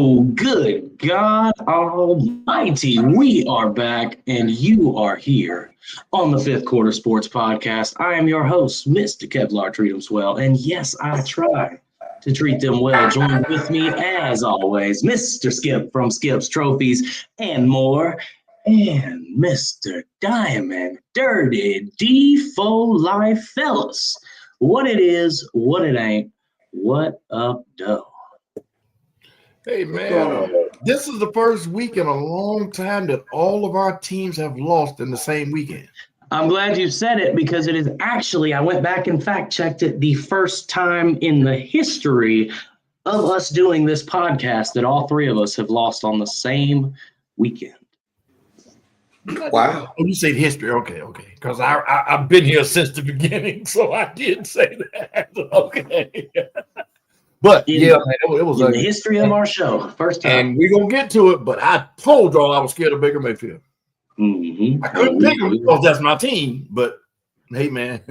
Oh, good God Almighty. We are back and you are here on the Fifth Quarter Sports Podcast. I am your host, Mr. Kevlar Treat 'em Swell. And yes, I try to treat them well. Join with me, as always, Mr. Skip from Skip's Trophies and more, and Mr. Diamond Dirty D4 Life. Fellas, what it is, what it ain't, what up, though? Hey, man, this is the first week in a long time that all of our teams have lost in the same weekend. I'm glad you said it because it is actually, I went back and fact-checked it, the first time in the history of us doing this podcast that all three of us have lost on the same weekend. Wow. Oh, you say history. Okay. Because I've been here since the beginning, so I did say that. Okay. But it was in the history of our show, first time. And we're going to get to it, but I told y'all I was scared of Baker Mayfield. Mm-hmm. I couldn't pick him because that's my team, but hey, man,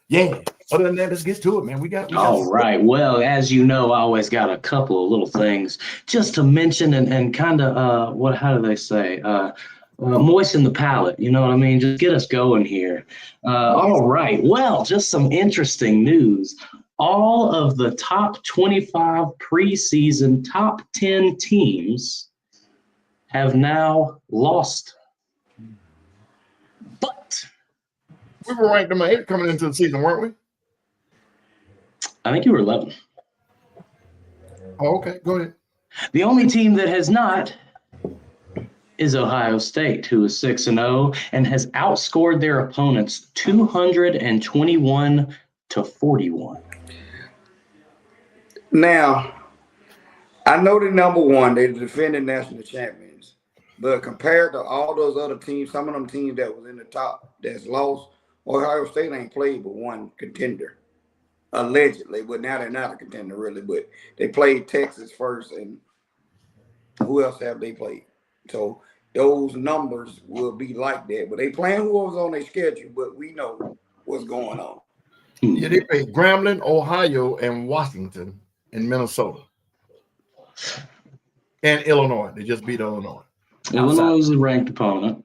yeah. Other than that, let's get to it, man. We got all right. Well, as you know, I always got a couple of little things just to mention and kind of, how do they say? Moisten the palate, you know what I mean? Just get us going here. All right. Well, just some interesting news. All of the top 25 preseason top 10 teams have now lost. But we were ranked number 8 coming into the season, weren't we? I think you were 11. Oh, okay. Go ahead. The only team that has not is Ohio State, who is 6-0 and has outscored their opponents 221-41. Now, I know they're number one. They're the defending national champions. But compared to all those other teams, some of them teams that was in the top that's lost, Ohio State ain't played but one contender, allegedly. But now they're not a contender, really. But they played Texas first, and who else have they played? So those numbers will be like that. But they playing who was on their schedule, but we know what's going on. Yeah, they played Grambling, Ohio, and Washington in Minnesota. And Illinois. They just beat Illinois. Illinois is a ranked opponent.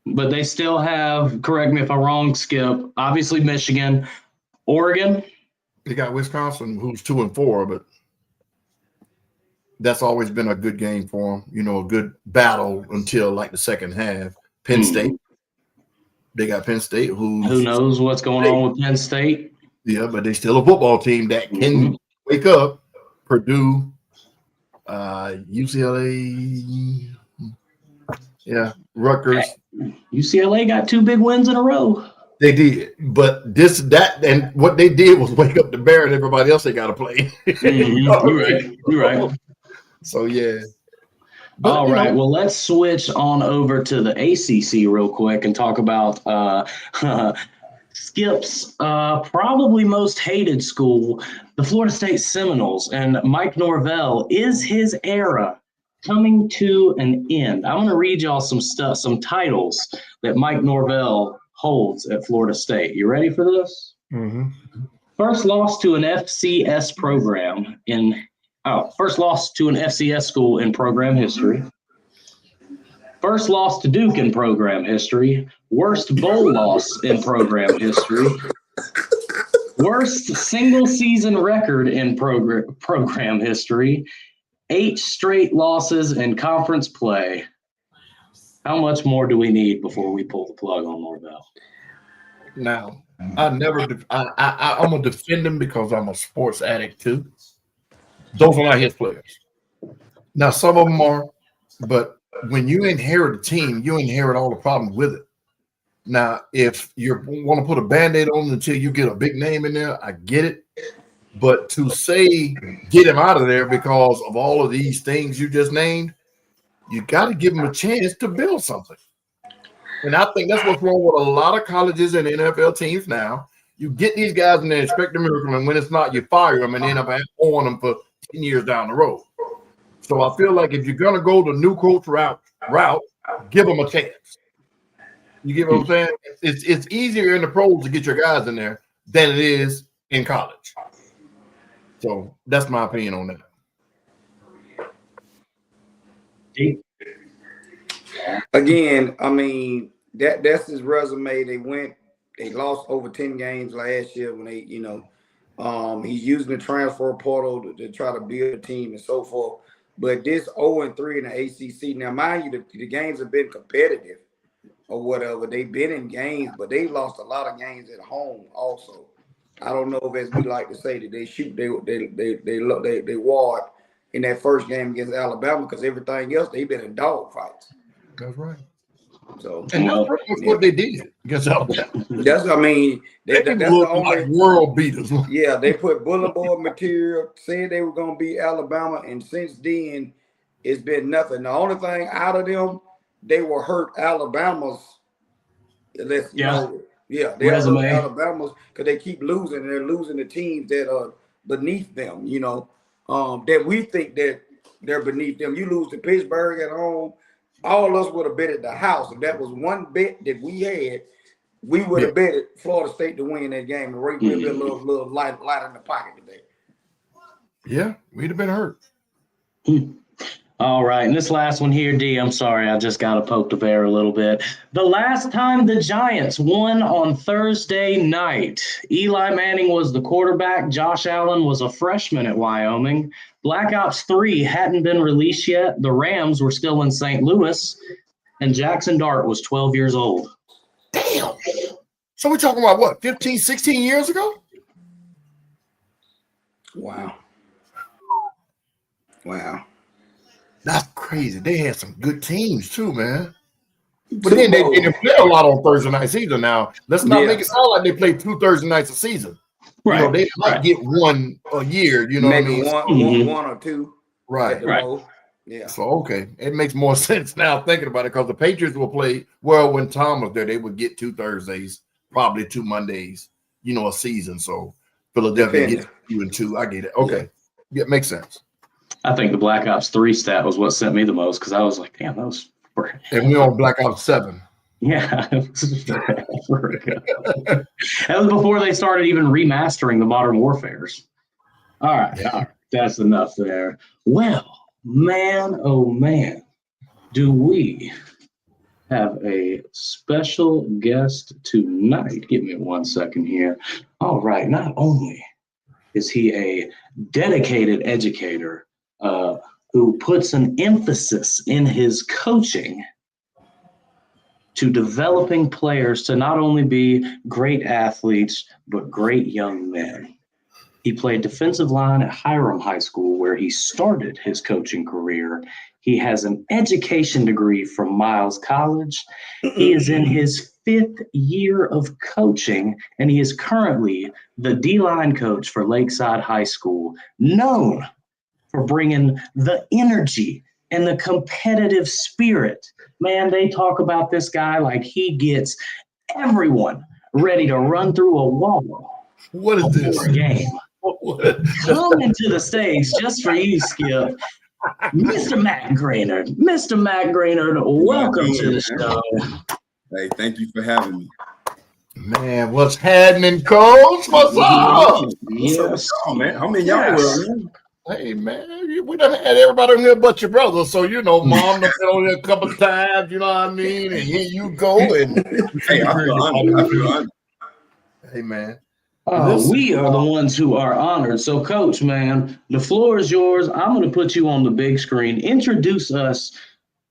But they still have, correct me if I'm wrong, Skip, obviously Michigan, Oregon. They got Wisconsin, who's 2-4, but that's always been a good game for them. You know, a good battle until like the second half. Penn State. They got Penn State, who knows what's going on with Penn State. Yeah, but they're still a football team that can wake up. Purdue, UCLA, yeah, Rutgers. UCLA got 2 big wins in a row. They did, but and what they did was wake up the bear and everybody else they got to play. You're right. So yeah. But, all right, well, let's switch on over to the ACC real quick and talk about Skip's probably most hated school, the Florida State Seminoles. And Mike Norvell, is his era coming to an end? I'm going to read y'all some titles that Mike Norvell holds at Florida State. You ready for this? Mm-hmm. First loss to an FCS program first loss to an FCS school in program history. First loss to Duke in program history. Worst bowl loss in program history. Worst single season record in program history. 8 straight losses in conference play. How much more do we need before we pull the plug on Norvell? Now, I'm going to defend him because I'm a sports addict too. Those are not his players. Now, some of them are, but when you inherit a team, you inherit all the problems with it. Now, if you want to put a Band-Aid on until you get a big name in there, I get it. But to say get him out of there because of all of these things you just named, you got to give him a chance to build something. And I think that's what's wrong with a lot of colleges and NFL teams now. You get these guys and they expect a miracle, and when it's not, you fire them and end up on them for 10 years down the road. So I feel like if you're going to go the new coach route, give them a chance. You get what I'm saying? It's easier in the pros to get your guys in there than it is in college. So that's my opinion on that. Again, I mean, that's his resume. They lost over 10 games last year when he's using the transfer portal to try to build a team and so forth. But this 0-3 in the ACC, now mind you, the games have been competitive or whatever. They've been in games, but they lost a lot of games at home also. I don't know if, as we like to say, that they ward in that first game against Alabama because everything else they've been in dog fights. That's right. So and that's what they did against Alabama. That's the only like world beaters. Yeah, they put bulletin board material, said they were gonna beat Alabama, and since then it's been nothing. The only thing out of them, they will hurt Alabama's. They resume. hurt Alabama's because they keep losing, and they're losing the teams that are beneath them. That we think that they're beneath them. You lose to Pittsburgh at home. All of us would have bet at the house. If that was one bet that we had, we would have bet at Florida State to win that game. And Ray would be a little light in the pocket today. Yeah, we'd have been hurt. All right, and this last one here, D, I'm sorry, I just got to poke the bear a little bit. The last time the Giants won on Thursday night, Eli Manning was the quarterback. Josh Allen was a freshman at Wyoming. Black Ops 3 hadn't been released yet. The Rams were still in St. Louis, and Jackson Dart was 12 years old. Damn. So we're talking about what, 15, 16 years ago? Wow. That's crazy. They had some good teams too, man. But then they didn't play a lot on Thursday nights either. Now, let's not make it sound like they play 2 Thursday nights a season. Right. They might get one a year, maybe what I mean? one or two. Right. Most. Yeah. So, okay. It makes more sense now thinking about it because the Patriots will play, when Tom was there, they would get 2 Thursdays, probably 2 Mondays, a season. So, Philadelphia gets 2 and 2. I get it. Okay. Yeah, it makes sense. I think the Black Ops 3 stat was what sent me the most because I was like, damn, those were. And we're on Black Ops 7. Yeah. That was before they started even remastering the Modern Warfares. All right. That's enough there. Well, man, oh man, do we have a special guest tonight. Give me 1 second here. All right. Not only is he a dedicated educator, who puts an emphasis in his coaching to developing players to not only be great athletes, but great young men. He played defensive line at Hiram High School, where he started his coaching career. He has an education degree from Miles College. He is in his 5th year of coaching, and he is currently the D-line coach for Lakeside High School, known for bringing the energy and the competitive spirit. Man, they talk about this guy like he gets everyone ready to run through a wall. What is this? A game. Coming to the stage just for you, Skip, Mr. Matt Graynard. Mr. Matt Graynard, welcome to the show. Hey, thank you for having me. Man, what's happening, Coach? What's up? Yes. Man. How many y'all were, man? Hey, man, we done had everybody on here but your brother. So, Mom done been on here a couple of times, you know what I mean? And here you go. And hey, I feel honored. Hey, man. We are the ones who are honored. So, Coach, man, the floor is yours. I'm going to put you on the big screen. Introduce us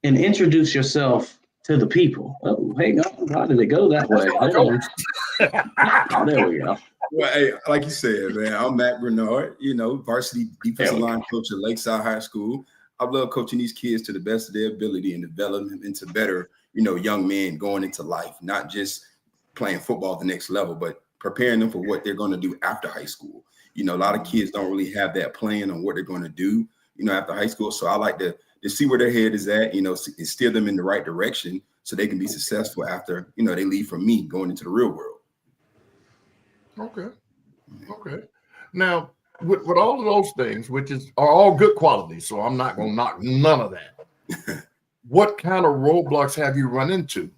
and introduce yourself to the people. Oh, hang on. How did it go that way? Oh, there we go. Well, hey, like you said, man, I'm Matt Bernard, varsity defensive line coach at Lakeside High School. I love coaching these kids to the best of their ability and developing them into better, young men going into life, not just playing football at the next level, but preparing them for what they're going to do after high school. A lot of kids don't really have that plan on what they're going to do, after high school. So I like to see where their head is at, and steer them in the right direction so they can be successful after, they leave from me going into the real world. Okay. Now, with all of those things, which are all good qualities, so I'm not going to knock none of that. What kind of roadblocks have you run into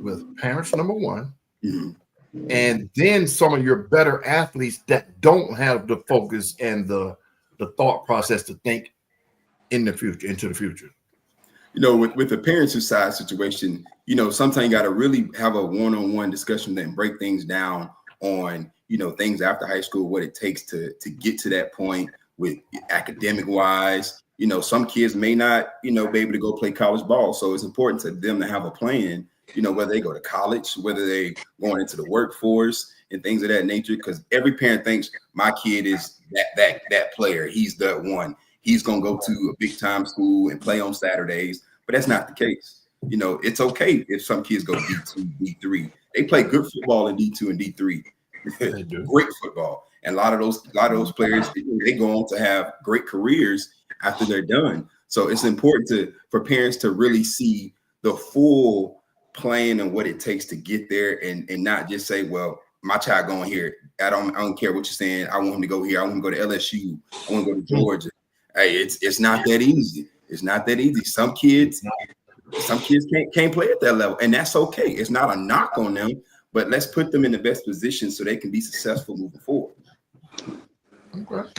with parents, number one, and then some of your better athletes that don't have the focus and the thought process to think into the future? with the parents' side situation, sometimes you got to really have a one-on-one discussion and break things down on, things after high school, what it takes to get to that point with academic wise. Some kids may not, be able to go play college ball. So it's important to them to have a plan, whether they go to college, whether they going into the workforce and things of that nature, because every parent thinks my kid is that player. He's the one. He's going to go to a big time school and play on Saturdays, but that's not the case. It's okay if some kids go D2, D3. They play good football in D2 and D3. They do. Great football. And a lot of those players, they go on to have great careers after they're done. So it's important for parents to really see the full plan and what it takes to get there, and not just say, well, my child going here. I don't care what you're saying. I want him to go here. I want him to go to LSU. I want to go to Georgia. Hey, it's not that easy. It's not that easy. Some kids can't play at that level, and that's okay. It's not a knock on them, but let's put them in the best position so they can be successful moving forward. Okay.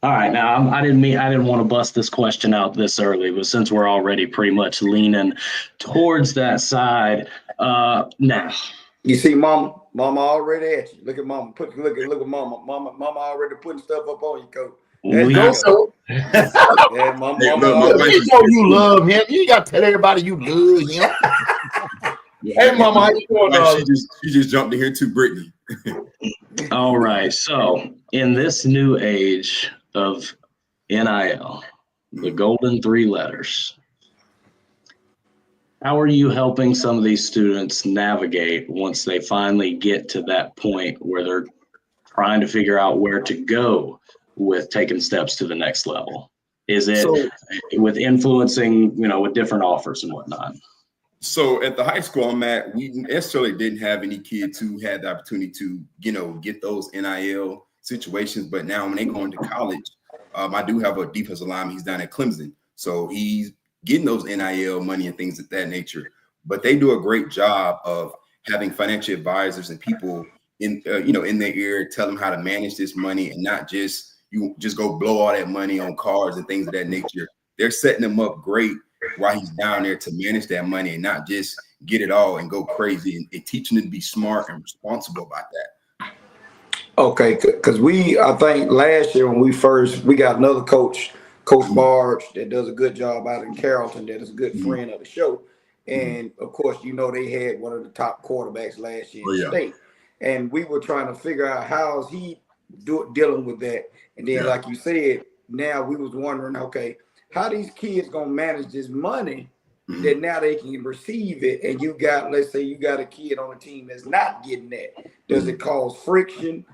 All right, now I didn't want to bust this question out this early, but since we're already pretty much leaning towards that side, now You see, Mama already at you. Look at Mama. Look at Mama. Mama already putting stuff up on you, coach. Yeah, Mama. You know you love him. You got to tell everybody you love him. Hey, Mama, how you doing? She just jumped in here too, Brittany. all right. So in this new age of NIL, the golden three letters, how are you helping some of these students navigate once they finally get to that point where they're trying to figure out where to go with taking steps to the next level? Is it with influencing, with different offers and whatnot? So at the high school I'm at, we necessarily didn't have any kids who had the opportunity to, get those NIL situations. But now when they go into college, I do have a defensive lineman. He's down at Clemson. So he's getting those NIL money and things of that nature. But they do a great job of having financial advisors and people in their ear, tell them how to manage this money, and not just go blow all that money on cars and things of that nature. They're setting them up great while he's down there to manage that money and not just get it all and go crazy, and teaching them to be smart and responsible about that. Okay, because I think last year when we got another coach, Coach Barge, that does a good job out in Carrollton, that is a good friend of the show. And of course, they had one of the top quarterbacks last year in the state. And we were trying to figure out how is he dealing with that. And then, like you said, now we was wondering, okay, how these kids gonna manage this money that now they can receive it, and let's say you got a kid on a team that's not getting that. Does it cause friction?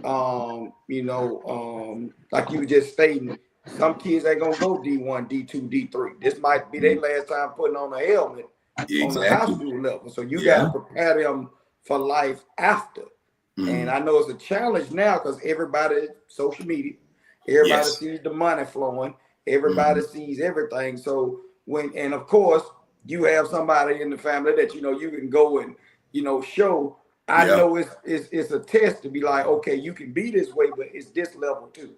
Like you were just stating, some kids ain't gonna go D1, D2, D3. This might be their last time putting on a helmet on the high school level. So you got to prepare them for life after. And I know it's a challenge now because everybody, social media, everybody sees the money flowing. Everybody sees everything. So and of course, you have somebody in the family that you can go and show. I know it's a test to be like, okay, you can be this way, but it's this level too.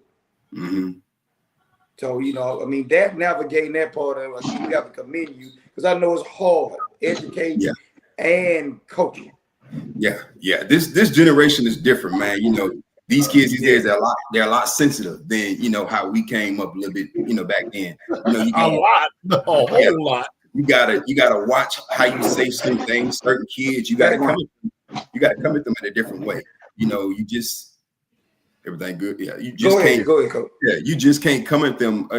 So that navigating that part of it, we have to commend you, because I know it's hard educating and coaching. This generation is different, man. These kids these days, they're a lot sensitive than how we came up a little bit back then. A whole lot. You gotta watch how you say certain things. Certain kids, you gotta come at them in a different way. You just everything good. You just can't go ahead, coach. You just can't come at them.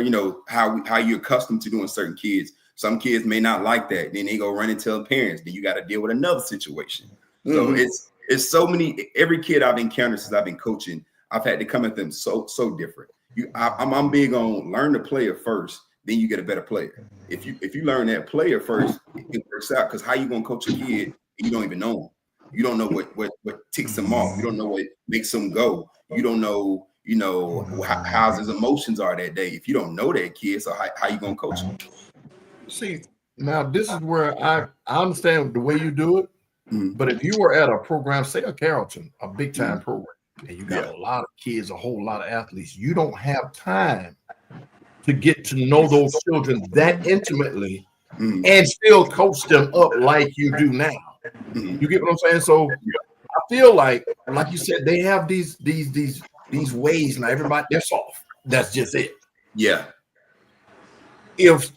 How you're accustomed to doing certain kids. Some kids may not like that. Then they go run and tell parents. Then you got to deal with another situation. So it's so many. Every kid I've encountered since I've been coaching, I've had to come at them so different. I'm big on learn the player first, then you get a better player. If you learn that player first, it works out. Because how you gonna coach a kid and you don't even know him? You don't know what ticks him off. You don't know what makes him go. You don't know how his emotions are that day. If you don't know that kid, so how you gonna coach him? See, now this is where I understand the way you do it. But if you were at a program, say a Carrollton, a big time program, and you got a lot of kids, a whole lot of athletes, you don't have time to get to know those children that intimately and still coach them up like you do now. You get what I'm saying? So I feel like you said, they have these ways now. Everybody, they're soft. That's just it. Yeah. If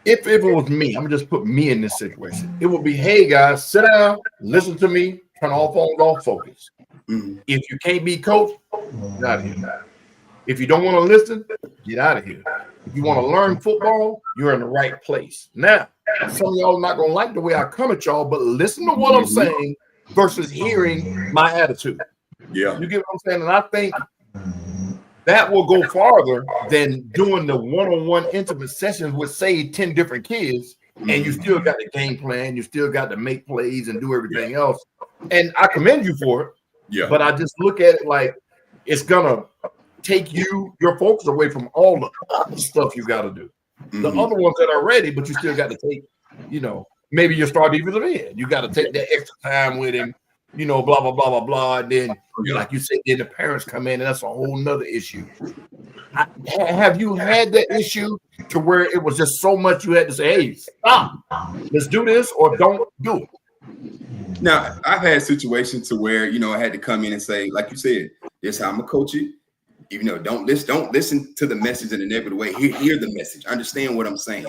it was me, I'm gonna just put me in this situation. It would be, hey guys, sit down, listen to me, turn all phones off, focus. If you can't be coached, get out of here. If you don't want to listen, get out of here. If you want to learn football, you're in the right place. Now, some of y'all are not gonna like the way I come at y'all, but listen to what I'm saying versus hearing my attitude. Yeah. You get what I'm saying? And I think that will go farther than doing the one-on-one intimate sessions with, say, 10 different kids, and you still got the game plan, you still got to make plays and do everything else. And I commend you for it. Yeah. But I just look at it like it's gonna take your focus away from all the other stuff you got to do. The other ones that are ready, but you still got to take, maybe your start defensive end. You got to take that extra time with him, blah, blah, blah, blah, blah. And then, like you said, then the parents come in, and that's a whole nother issue. Have you had that issue to where it was just so much you had to say, hey, stop, let's do this, or don't do it? Now, I've had situations to where, I had to come in and say, like you said, this is how I'm going to coach it. Don't listen to the message in a negative way. Hear the message. Understand what I'm saying.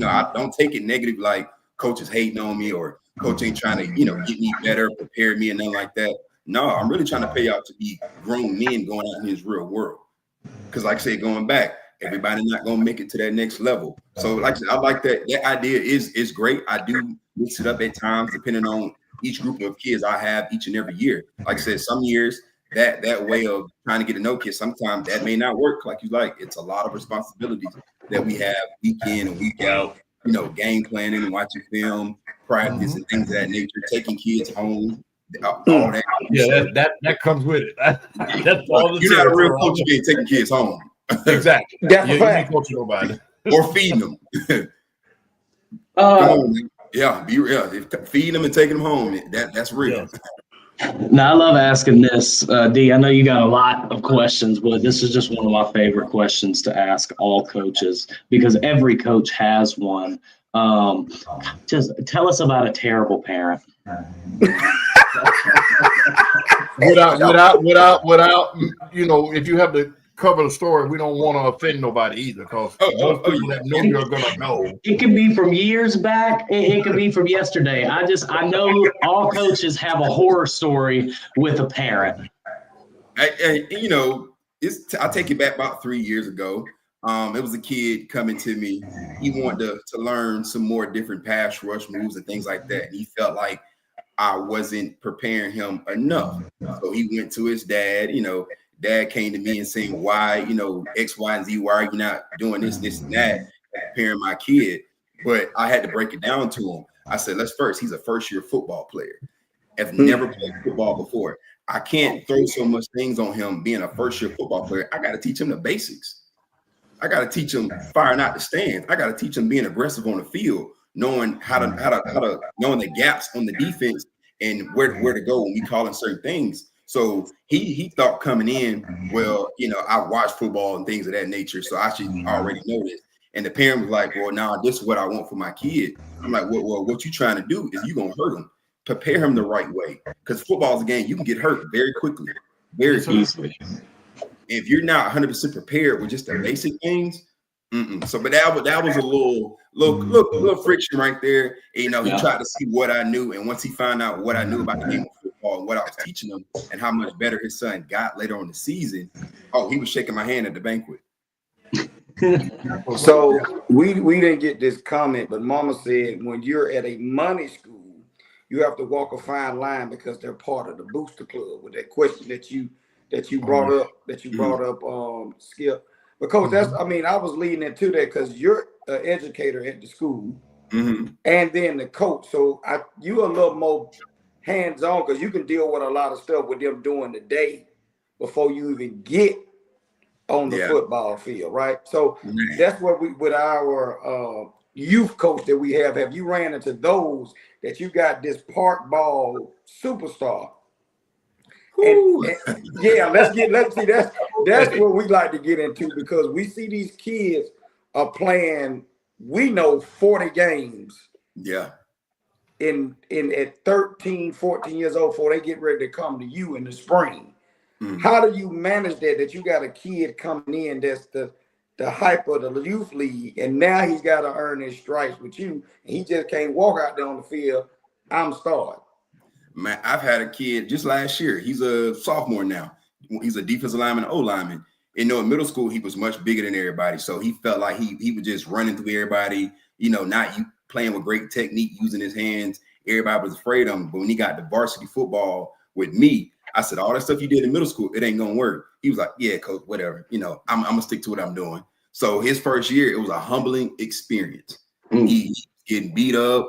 I don't take it negative, like coach is hating on me or coach ain't trying to, get me better, prepare me, and nothing like that. No, I'm really trying to pay out to be grown men going out in this real world. Because, like I said, going back, everybody not gonna make it to that next level. So, like I said, I like that. That idea is great. I do mix it up at times, depending on each group of kids I have each and every year. Like I said, some years that way of trying to get to know kids, sometimes that may not work like you like. It's a lot of responsibilities that we have week in and week out, game planning, watching film, practice, and things of that nature, taking kids home, all that. Yeah, that comes with it. That's all. You're not a real coach, you ain't taking kids home. Exactly. That's a you fact. ain't coaching nobody. Or feeding them. Be real. Feeding them and taking them home, that's real. Yeah. Now, I love asking this, D. I know you got a lot of questions, but this is just one of my favorite questions to ask all coaches because every coach has one. Just tell us about a terrible parent. without, if you have to cover the story, we don't want to offend nobody either, because most people that know you're gonna know. It can be from years back. It can be from yesterday. I know all coaches have a horror story with a parent. I take it back about 3 years ago. It was a kid coming to me. He wanted to learn some more different pass rush moves and things like that. And he felt like I wasn't preparing him enough. So he went to his dad. Dad came to me and saying, why, X, Y, and Z, why are you not doing this, and that, preparing my kid? But I had to break it down to him. I said, he's a first-year football player. I've never played football before. I can't throw so much things on him being a first-year football player. I got to teach him the basics. I got to teach him firing out the stands. I got to teach him being aggressive on the field, knowing how to knowing the gaps on the defense and where to go when we call in certain things. So he thought coming in, well, I watch football and things of that nature, so I should already know this. And the parent was like, well, now this is what I want for my kid. I'm like, well, what you trying to do is you gonna hurt him. Prepare him the right way, because football is a game you can get hurt very quickly, very easily. If you're not 100% prepared with just the basic things, so but that was a little friction right there. He tried to see what I knew, and once he found out what I knew about the game of football and what I was teaching him and how much better his son got later on in the season, he was shaking my hand at the banquet. So we didn't get this comment, but Mama said when you're at a money school, you have to walk a fine line because they're part of the booster club. With that question that you brought up, Skip. Because I was leading into that because you're an educator at the school, and then the coach. So you're a little more hands-on because you can deal with a lot of stuff with them during the day before you even get on the football field, right? So that's what with our youth coach that we have you ran into those that you got this park ball superstar Yeah, let's see that's what we like to get into, because we see these kids are playing, we know, 40 games. Yeah. In at 13, 14 years old before they get ready to come to you in the spring. How do you manage that you got a kid coming in that's the hype of the youth league, and now he's got to earn his stripes with you, and he just can't walk out there on the field, I'm starting? Man, I've had a kid just last year. He's a sophomore now. He's a defensive lineman, O lineman. In middle school, he was much bigger than everybody. So he felt like he was just running through everybody, not playing with great technique, using his hands. Everybody was afraid of him. But when he got to varsity football with me, I said, all that stuff you did in middle school, it ain't going to work. He was like, yeah, coach, whatever. I'm going to stick to what I'm doing. So his first year, it was a humbling experience. He was getting beat up,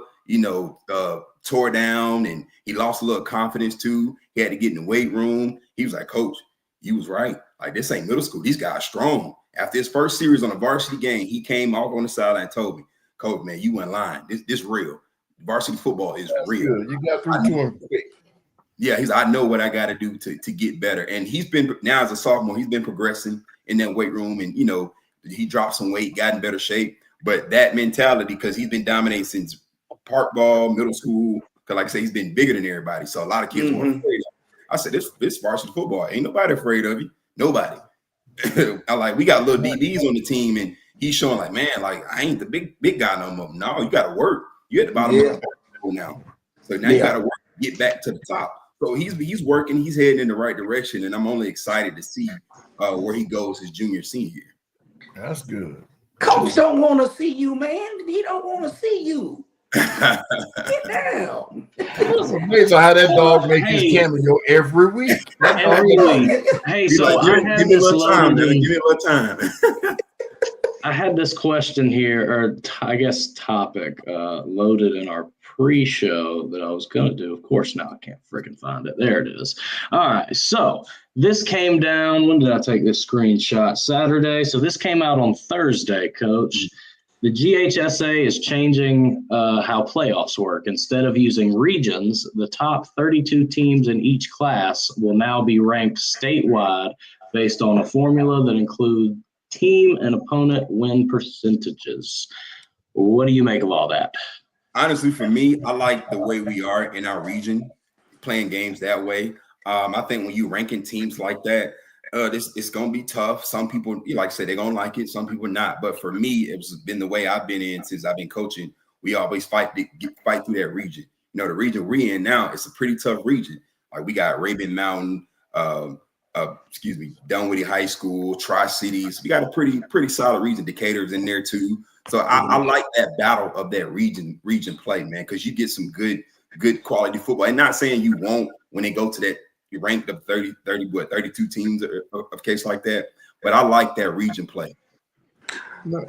tore down, and he lost a little confidence too. He had to get in the weight room. He was like, coach, you was right. Like, this ain't middle school. These guys are strong. After his first series on a varsity game, he came off on the sideline and told me, coach, man, you went lying. This real. Varsity football is real. Good. You got through to him quick. Yeah, I know what I got to do to get better. And he's been, now as a sophomore, he's been progressing in that weight room, and he dropped some weight, got in better shape. But that mentality, because he's been dominating since park ball, middle school, because like I say, he's been bigger than everybody. So a lot of kids were afraid of him. I said, this varsity football, ain't nobody afraid of you. Nobody. We got little DBs on the team, and he's showing like, man, like, I ain't the big guy no more. No, you got to work. You're at the bottom of the table now. So now you got to work to get back to the top. So he's working, he's heading in the right direction, and I'm only excited to see where he goes his junior, senior year. That's good. Coach don't want to see you, man. He don't want to see you. Get down. It's amazing how that dog makes his cameo every week. Hey, so I had this time. Give me a little time. I had this question here, or I guess topic, loaded in our pre-show that I was going to do. Of course, now I can't freaking find it. There it is. All right. So this came down. When did I take this screenshot? Saturday. So this came out on Thursday, Coach. The GHSA is changing how playoffs work. Instead of using regions, the top 32 teams in each class will now be ranked statewide based on a formula that includes team and opponent win percentages. What do you make of all that? Honestly, for me, I like the way we are in our region, playing games that way. I think when you ranking teams like that, it's going to be tough. Some people, like I said, they're going to like it. Some people not. But for me, it's been the way I've been in since I've been coaching. We always fight through that region. The region we're in now, it's a pretty tough region. Like, we got Raven Mountain, Dunwoody High School, Tri-Cities. We got a pretty solid region. Decatur's in there too. So I like that battle of that region play, man, because you get some good quality football. And not saying you won't when they go to that, you rank up 32 teams of case like that. But I like that region play.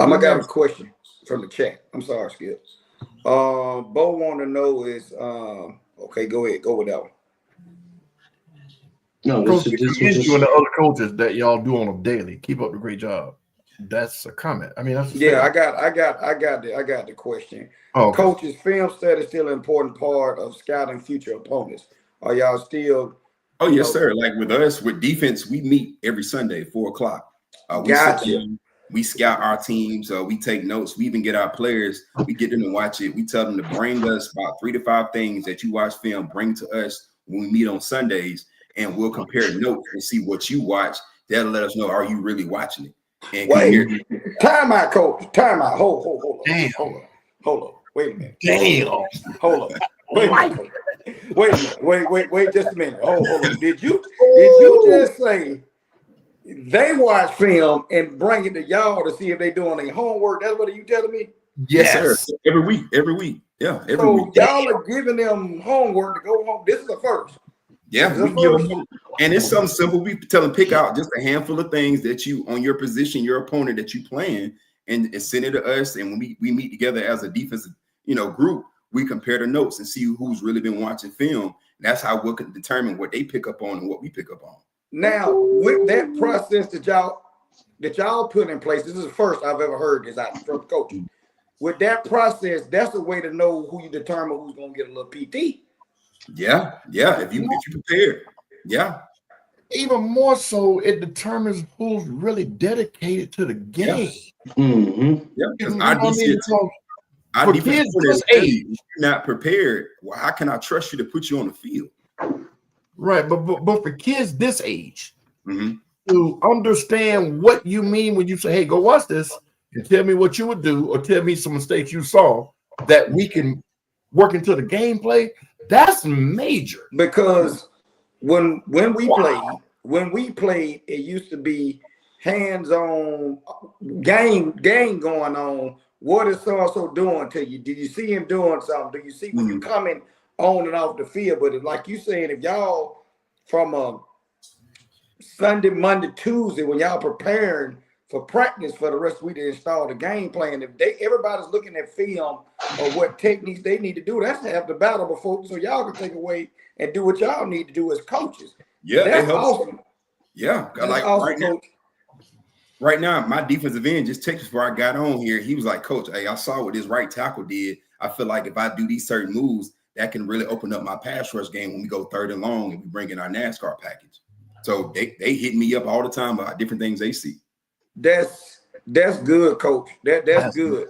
I got a question from the chat. I'm sorry, Skip. Bo want to know is okay, go ahead, go with that one. No, this is you and the other coaches that y'all do on a daily. Keep up the great job. That's a comment. I mean, that's I got the question. Oh, okay. Coaches, film study is still an important part of scouting future opponents. Are y'all still? Oh yes, sir. Like with us, with defense, we meet every Sunday, 4:00. We scout our teams. We take notes. We even get our players. We get them to watch it. We tell them to bring us about 3 to 5 things that you watch film. Bring to us when we meet on Sundays, and we'll compare notes and see what you watch. That'll let us know, are you really watching it? And wait, time out, coach. Time out. Hold on. Damn. Hold on. Wait a minute. Damn. Hold on. Wait a minute. Wait just a minute. Hold on. Did you just say they watch film and bring it to y'all to see if they doing their homework? That's what you telling me? Yes, sir. Every week. Yeah, every week. Y'all are giving them homework to go home. This is the first. Yeah, we give them, and it's something simple. We tell them pick out just a handful of things that you on your position, your opponent that you playing, and send it to us. And when we meet together as a defensive, group, we compare the notes and see who's really been watching film. And that's how we'll determine what they pick up on and what we pick up on. Now, with that process that y'all put in place, this is the first I've ever heard this out from coaching. With that process, that's a way to know who you determine who's going to get a little PT. Yeah. If you prepare, yeah. even more so, it determines who's really dedicated to the game. Mm-hmm. Yeah, because You our know what I mean? defense, Because our for defense kids coordinator this tell you, age, if you're not prepared, well, how can I trust you to put you on the field? right? But for kids this age, Mm-hmm. to understand what you mean when you say, "Hey, go watch this," and tell me what you would do, or tell me some mistakes you saw that we can work into the gameplay. That's major. Because when we Wow. played, it used to be hands-on game going on. What is so and so doing to you? Did you see him doing something? Do you see when you Mm-hmm. coming on and off the field? But like you saying, if y'all from a Sunday, Monday, Tuesday, when y'all preparing for practice for the rest of the week to install the game plan, if everybody's looking at film or what techniques they need to do, that's half the battle before, so y'all can take away and do what y'all need to do as coaches. Yeah, it That's helps. awesome. Yeah, That's like awesome, Coach. right now, my defensive end just texted before I got on here. He was like, "Coach, hey, I saw what this right tackle did. I feel like if I do these certain moves, that can really open up my pass rush game when we go third and long and we bring in our NASCAR package." So they hit me up all the time about different things they see. That's good, Coach. That's good.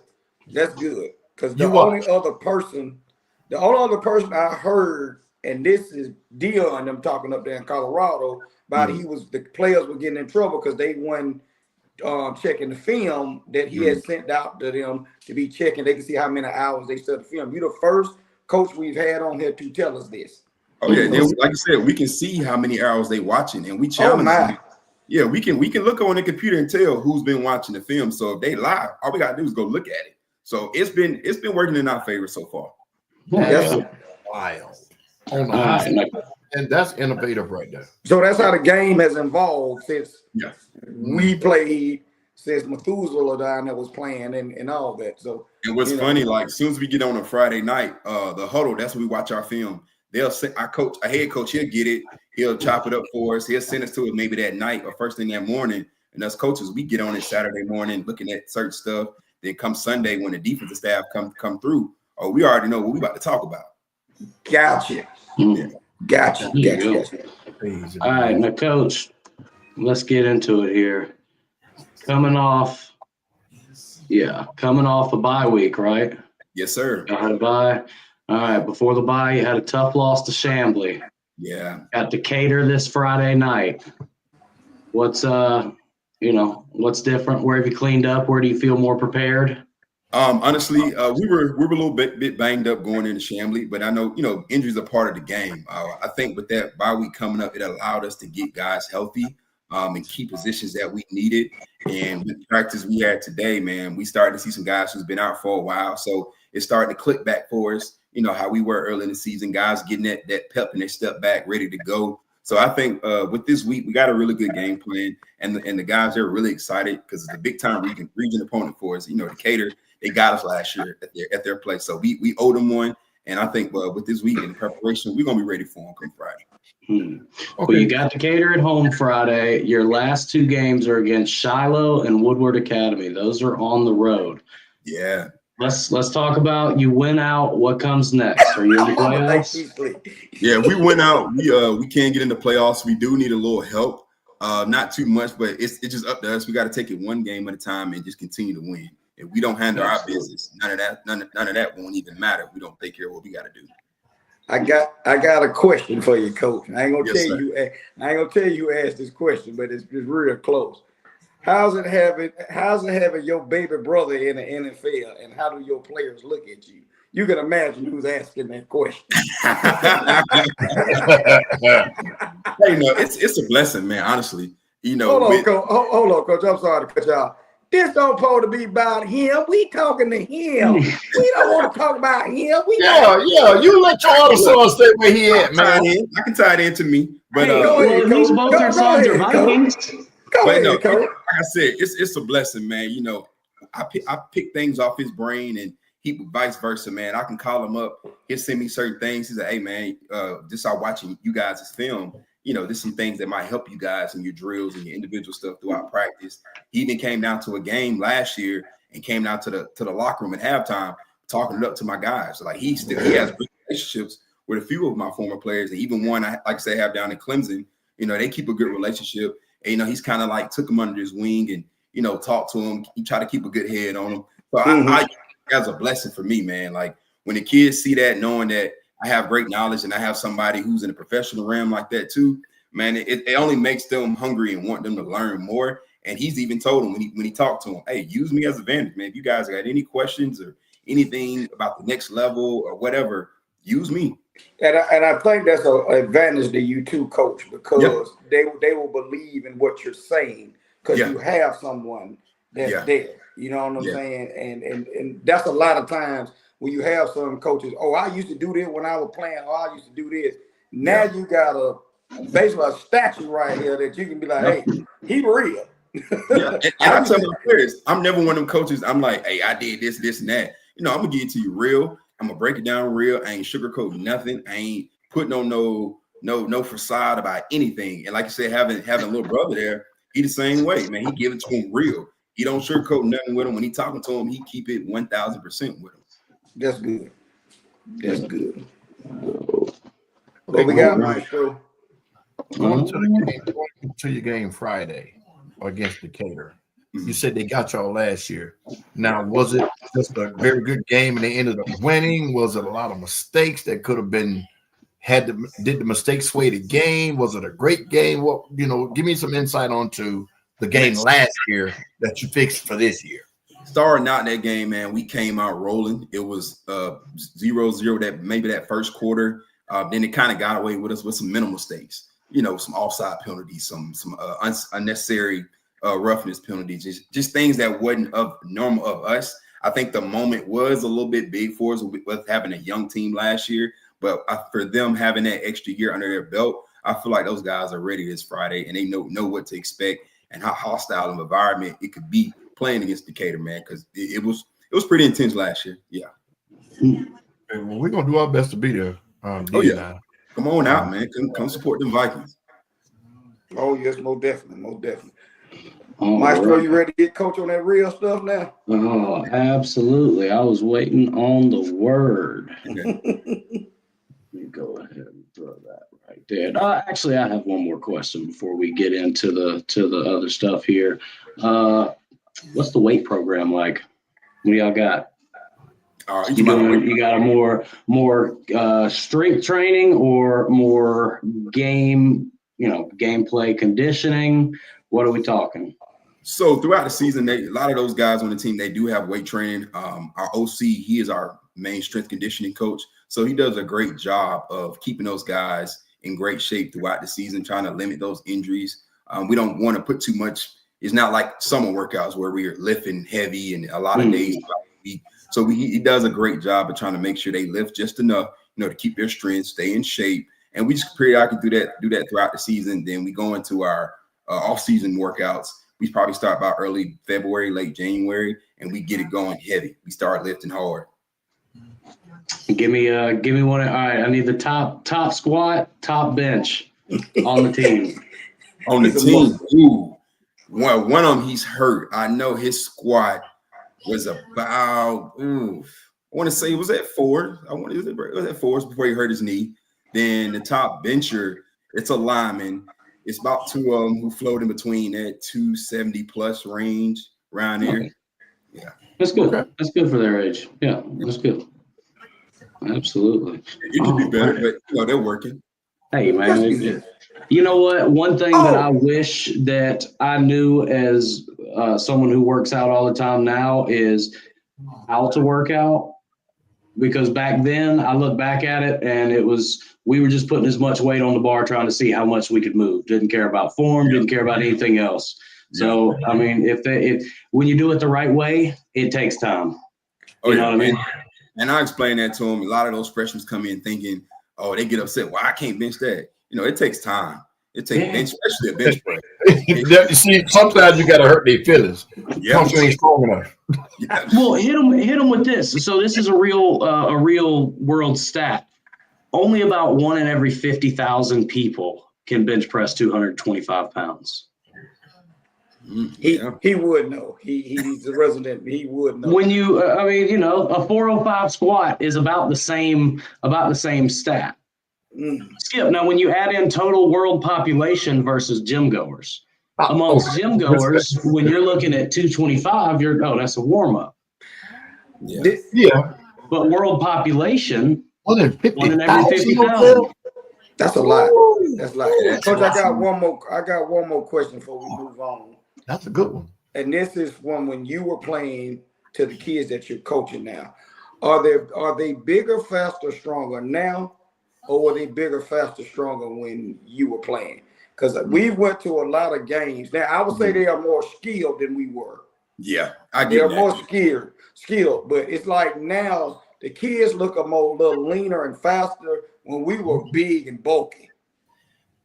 That's good. Because the You watch. only other person I heard, and this is Dion, them talking up there in Colorado about the players were getting in trouble because they weren't checking the film that he had sent out to them to be checking. They can see how many hours they studied the film. You're the first coach we've had on here to tell us this. Oh yeah, then, like you said, we can see how many hours they watching, and we Oh challenge my. them. Yeah, we can look on the computer and tell who's been watching the film. So if they lie, all we gotta do is go look at it. So it's been working in our favor so far. That's Wild. On the high side. And that's innovative right there. So that's how the game has evolved since Yeah. we played, since Methuselah down there was playing and all that. So And what's funny, like as soon as we get on a Friday night, the huddle, that's when we watch our film. They'll send our head coach, he'll get it, he'll chop it up for us, he'll send us to it maybe that night or first thing that morning. And us coaches, we get on it Saturday morning looking at certain stuff. Then come Sunday when the defensive staff come through, oh, we already know what we about to talk about. Gotcha. Yeah. Gotcha. All right, now, Coach, let's get into it here. Coming off a bye week, right? Yes, sir. You had a bye. All right, before the bye, you had a tough loss to Chamblee. Yeah. Got Decatur this Friday night. What's different? Where have you cleaned up? Where do you feel more prepared? Honestly, we were a little bit banged up going into Chamblee, but I know injuries are part of the game. I think with that bye week coming up, it allowed us to get guys healthy and key positions that we needed. And with practice we had today, man, we started to see some guys who's been out for a while, so it's starting to click back for us. You know how we were early in the season, guys getting that pep and their step back, ready to go. So I think with this week, we got a really good game plan, and the guys are really excited because it's a big time region opponent for us. Decatur, they got us last year at their place, so we owe them one. And I think with this week in preparation, we're gonna be ready for them come Friday. Okay. Well, you got Decatur at home Friday. Your last two games are against Shiloh and Woodward Academy. Those are on the road. Yeah. Let's talk about you win out. What comes next? Are you in the playoffs? Yeah, we went out. We can't get in the playoffs. We do need a little help. Not too much, but it's just up to us. We got to take it one game at a time and just continue to win. If we don't handle our business, none of that won't even matter. We don't take care of what we got to do. I got a question for you, Coach. I ain't gonna tell you who asked this question, but it's real close. How's it having your baby brother in the NFL, and how do your players look at you? You can imagine who's asking that question. Hey, no, it's a blessing, man. Honestly, Hold on, Coach. I'm sorry to cut you off. This don't supposed to be about him. We talking to him. We don't want to talk about him. You let your other son stay where he at, man. I can tie it into me, but at least both your sons are Vikings. Go ahead, Coach. Coach. Like I said, it's a blessing, man. I pick things off his brain, and he vice versa, man. I can call him up. He'll send me certain things. He's like, "Hey, man, just out watching you guys' film. There's some things that might help you guys in your drills and your individual stuff throughout practice." He even came down to a game last year and came down to the locker room at halftime, talking it up to my guys. Like he has good relationships with a few of my former players, and even one I have down in Clemson. You know, they keep a good relationship. And, you know, he's kind of like took him under his wing and, you know, talked to him. He tried to keep a good head on him. So I that's a blessing for me, man. Like when the kids see that, knowing that I have great knowledge and I have somebody who's in the professional realm like that too, man, it only makes them hungry and want them to learn more. And he's even told him when he talked to him, hey, use me as a advantage, man. If you guys got any questions or anything about the next level or whatever, use me. And I think that's an advantage to you too, Coach, because they will believe in what you're saying because you have someone that's there. You know what I'm saying? And that's a lot of times when you have some coaches, oh, I used to do this when I was playing, oh, I used to do this. Now you got basically a statue right here that you can be like, hey, he real. And I tell my players, I'm never one of them coaches. I'm like, hey, I did this, this, and that. You know, I'm gonna give it to you real. I'm gonna break it down real. I ain't sugarcoating nothing. I ain't putting on no facade about anything. And like I said, having a little brother there, he the same way, man. He give it to him real. He don't sugarcoat nothing with him. When he talking to him, he keep it 1,000% with him. That's good. That's good. What we got, Maestro? Going to your game Friday against Decatur. You said they got y'all last year. Now, was it just a very good game and they ended up winning? Was it a lot of mistakes that could have been did the mistakes sway the game? Was it a great game? What, you know, give me some insight onto the game last year that you fixed for this year. Starting out that game, man, we came out rolling. It was 0-0 that first quarter. Then it kind of got away with us with some minimal mistakes. You know, some offside penalties, some unnecessary roughness penalties, just things that wasn't normal of us. I think the moment was a little bit big for us with having a young team last year, but for them having that extra year under their belt, I feel like those guys are ready this Friday and they know what to expect and how hostile an environment it could be playing against Decatur, man, because it was pretty intense last year. Yeah. Well, we're gonna do our best to be there. Come on out, man. Come support the Vikings. Oh yes, most definitely. Maestro, you ready to get coach on that real stuff now? Oh, absolutely. I was waiting on the word. Okay. Let me go ahead and throw that right there. Actually, I have one more question before we get into the other stuff here. What's the weight program like? What do y'all got? You got a more strength training or more gameplay conditioning? What are we talking? So throughout the season, a lot of those guys on the team, they do have weight training. Our OC, he is our main strength conditioning coach. So he does a great job of keeping those guys in great shape throughout the season, trying to limit those injuries. We don't want to put too much. It's not like summer workouts where we're lifting heavy and a lot of days throughout the week. So he does a great job of trying to make sure they lift just enough, to keep their strength, stay in shape. And we just periodically do that throughout the season. Then we go into our off-season workouts. We probably start about early February, late January, and we get it going heavy. We start lifting hard. Give me one. All right, I need the top squat, top bench on the team. On the team, ooh, one of them he's hurt. I know his squat was about I want to say it was at 4. It was at 4 before he hurt his knee. Then the top bencher, it's a lineman. It's about 2 of them who float in between that 270 plus range around there. Okay. Yeah, that's good. Okay. That's good for their age. Yeah, that's good. Absolutely. It could be better, but they're working. Hey, man. You know what? One thing that I wish that I knew as someone who works out all the time now is how to work out. Because back then, I look back at it, and we were just putting as much weight on the bar trying to see how much we could move. Didn't care about form, didn't care about anything else. So, I mean, when you do it the right way, it takes time. You know what I mean? And I explained that to them. A lot of those freshmen come in thinking, oh, they get upset. Well, I can't bench that. It takes time. It takes bench, especially a bench press. See, sometimes you got to hurt their feelings. Yeah, you ain't strong enough. Yeah. Well, hit them with this. So this is a real world stat. Only about 1 in every 50,000 people can bench press 225 pounds. He would know. He's a resident. He would know. When you, a 405 squat is about the same stat. Skip, now when you add in total world population versus gym goers, amongst gym goers, when you're looking at 225, that's a warm up. Yeah. But world population, 1 in every 150,000. 50,000. That's a lot. That's a lot. Coach, I got one more question before we move on. That's a good one. And this is one when you were playing to the kids that you're coaching now. Are they bigger, faster, stronger now, or were they bigger, faster, stronger when you were playing? Because we went to a lot of games. Now I would say they are more skilled than we were. Yeah, they're more skilled, but it's like now the kids look a little leaner and faster when we were big and bulky.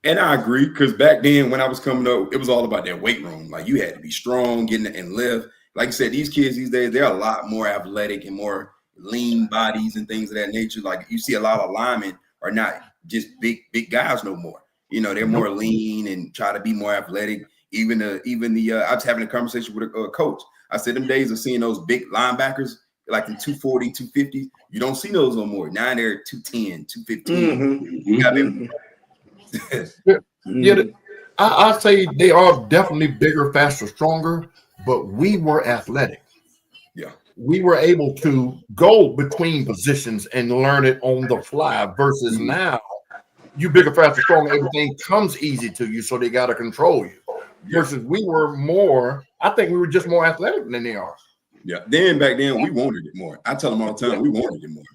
And I agree, because back then when I was coming up, it was all about that weight room. Like you had to be strong, getting it and lift. Like you said, these kids these days, they're a lot more athletic and more lean bodies and things of that nature. Like you see a lot of linemen are not just big guys no more. You know, they're more lean and try to be more athletic. Even the I was having a conversation with a coach. I said them days of seeing those big linebackers like in 240, 250, you don't see those no more. Now they're 210, 215. I say they are definitely bigger, faster, stronger, but we were athletic. Yeah. We were able to go between positions and learn it on the fly versus now you bigger, faster, stronger, everything comes easy to you, so they got to control you. Versus we were more, I think we were just more athletic than they are. Yeah. Back then, we wanted it more. I tell them all the time, we wanted it more.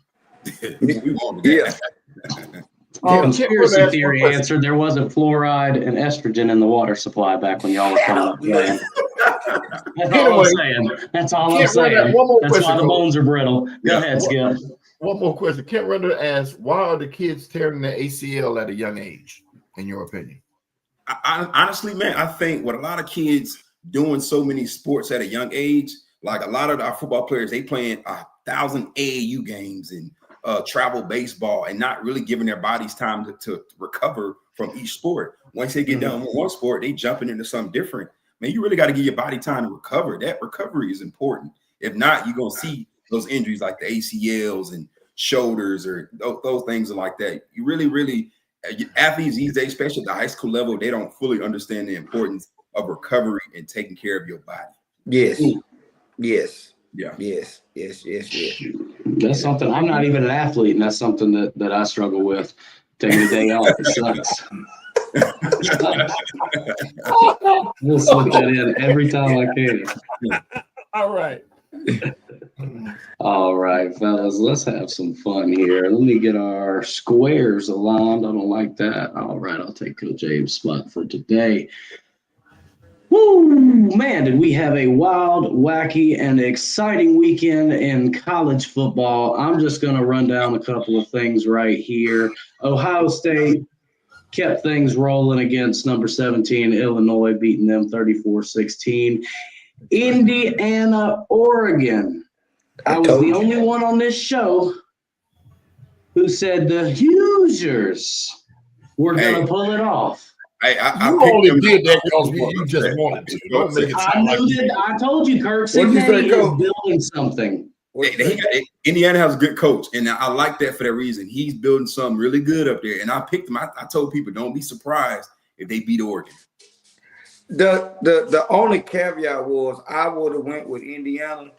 We wanted it. Yeah. Conspiracy theory answered. There wasn't fluoride and estrogen in the water supply back when y'all were coming up playing. That's all I'm saying. That's all I'm saying. That's why the bones are brittle. Go ahead, Skip. One more question. Kent Render asks, why are the kids tearing their ACL at a young age, in your opinion? I honestly, man, I think with a lot of kids doing so many sports at a young age, like a lot of our football players, they playing 1,000 AAU games and travel baseball and not really giving their bodies time to recover from each sport. Once they get done with one sport, they jumping into something different. Man, you really got to give your body time to recover. That recovery is important. If not, you're going to see those injuries like the ACLs and shoulders or those things are like that. You really, athletes these days, especially at the high school level, they don't fully understand the importance of recovery and taking care of your body. Yes. Yeah. Yes. That's something. I'm not even an athlete, and that's something that I struggle with. Taking a day off, it sucks. We'll slip that in every time I can. All right. All right, fellas, let's have some fun here. Let me get our squares aligned. I don't like that. All right, I'll take Coach Abe's spot for today. Woo, man, did we have a wild, wacky, and exciting weekend in college football. I'm just going to run down a couple of things right here. Ohio State kept things rolling against number 17, Illinois, beating them 34-16. Indiana, Oregon. I was the only one on this show who said the Hoosiers were going to pull it off. You only did that because you just wanted to. Don't make it sound like I told you, Kirk Cignati is building something. Indiana has a good coach, and I like that for that reason. He's building something really good up there, and I picked him. I told people, don't be surprised if they beat Oregon. The only caveat was I would have went with Indiana.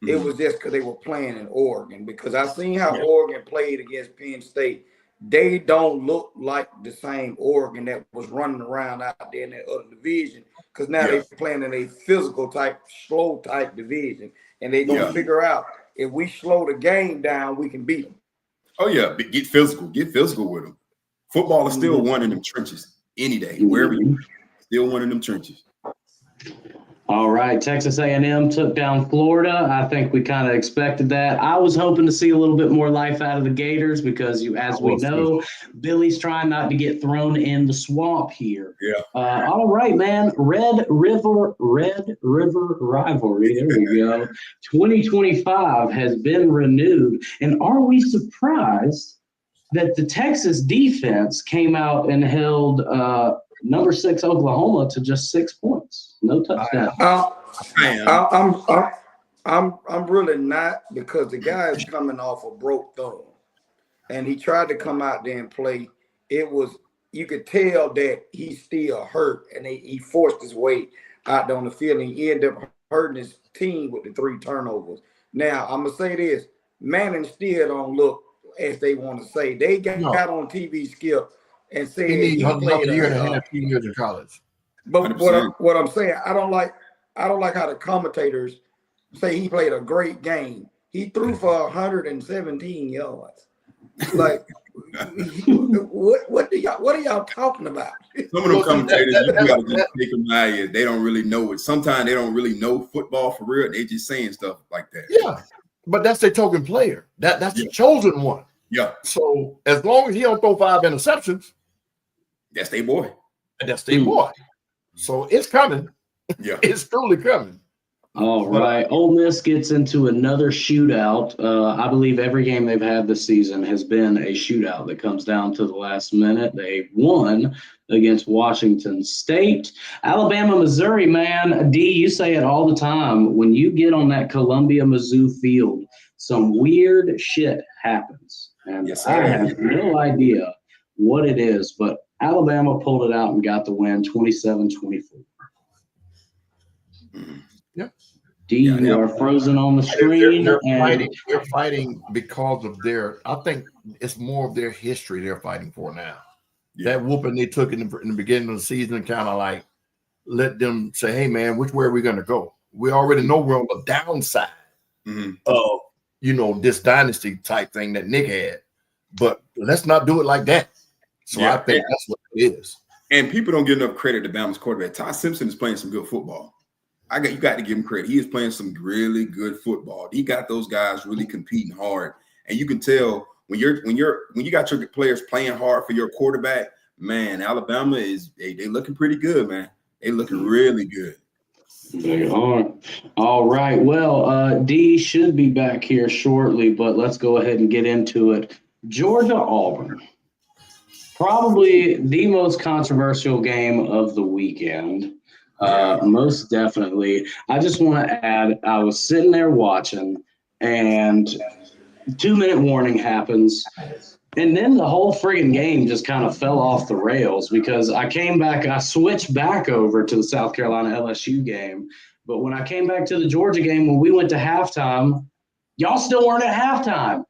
It was just because they were playing in Oregon, because I seen how Oregon played against Penn State. They don't look like the same Oregon that was running around out there in that other division, because now they're playing in a physical type, slow type division, and they're going to figure out if we slow the game down, we can beat them. Oh, yeah. Get physical with them. Football is still one in them trenches any day, wherever you are. Still one in them trenches. All right, Texas A&M took down Florida. I think we kind of expected that. I was hoping to see a little bit more life out of the Gators because, as we know, Billy's trying not to get thrown in the swamp here. Yeah. All right, man. Red River rivalry. There we go. 2025 has been renewed. And are we surprised that the Texas defense came out and held number 6 Oklahoma to just 6 points? No touchdown. I'm really not, because the guy is coming off a broke thumb. and he tried to come out there and play. You could tell that he's still hurt, and he forced his way out there on the field, and he ended up hurting his team with the 3 turnovers. Now, I'm going to say this. Manning still don't look as they want to say. They got on TV, Skip, and said he played a year and a half, 2 years in college. But what I'm saying, I don't like how the commentators say he played a great game. He threw for 117 yards. Like, what are y'all talking about? Some of them commentators, you gotta just take them out. They don't really know it. Sometimes they don't really know football for real. They just saying stuff like that. Yeah, but that's their token player. That's the chosen one. Yeah. So as long as he don't throw 5 interceptions, that's their boy. That's their boy. So it's coming. Yeah, it's truly coming. All right. Ole Miss gets into another shootout. I believe every game they've had this season has been a shootout that comes down to the last minute. They won against Washington State. Alabama, Missouri, man. D, you say it all the time. When you get on that Columbia-Mizzou field, some weird shit happens. And yes, I have no idea what it is, but Alabama pulled it out and got the win 27-24. Yep. D, you are frozen on the screen. They're fighting because of I think it's more of their history they're fighting for now. Yeah. That whooping they took in the beginning of the season kind of like let them say, hey, man, which way are we going to go? We already know we're on the downside of, this dynasty type thing that Nick had. But let's not do it like that. So I think that's what it is. And people don't give enough credit to Bama's quarterback. Ty Simpson is playing some good football. You got to give him credit. He is playing some really good football. He got those guys really competing hard, and you can tell when you got your players playing hard for your quarterback. Man, Alabama they looking pretty good, man. They looking really good. They are. All right. Well, D should be back here shortly, but let's go ahead and get into it. Georgia-Auburn. Probably the most controversial game of the weekend. Most definitely. I just want to add, I was sitting there watching, and 2-minute warning happens, and then the whole friggin' game just kind of fell off the rails because I switched back over to the South Carolina LSU game, but when I came back to the Georgia game, when we went to halftime, y'all still weren't at halftime,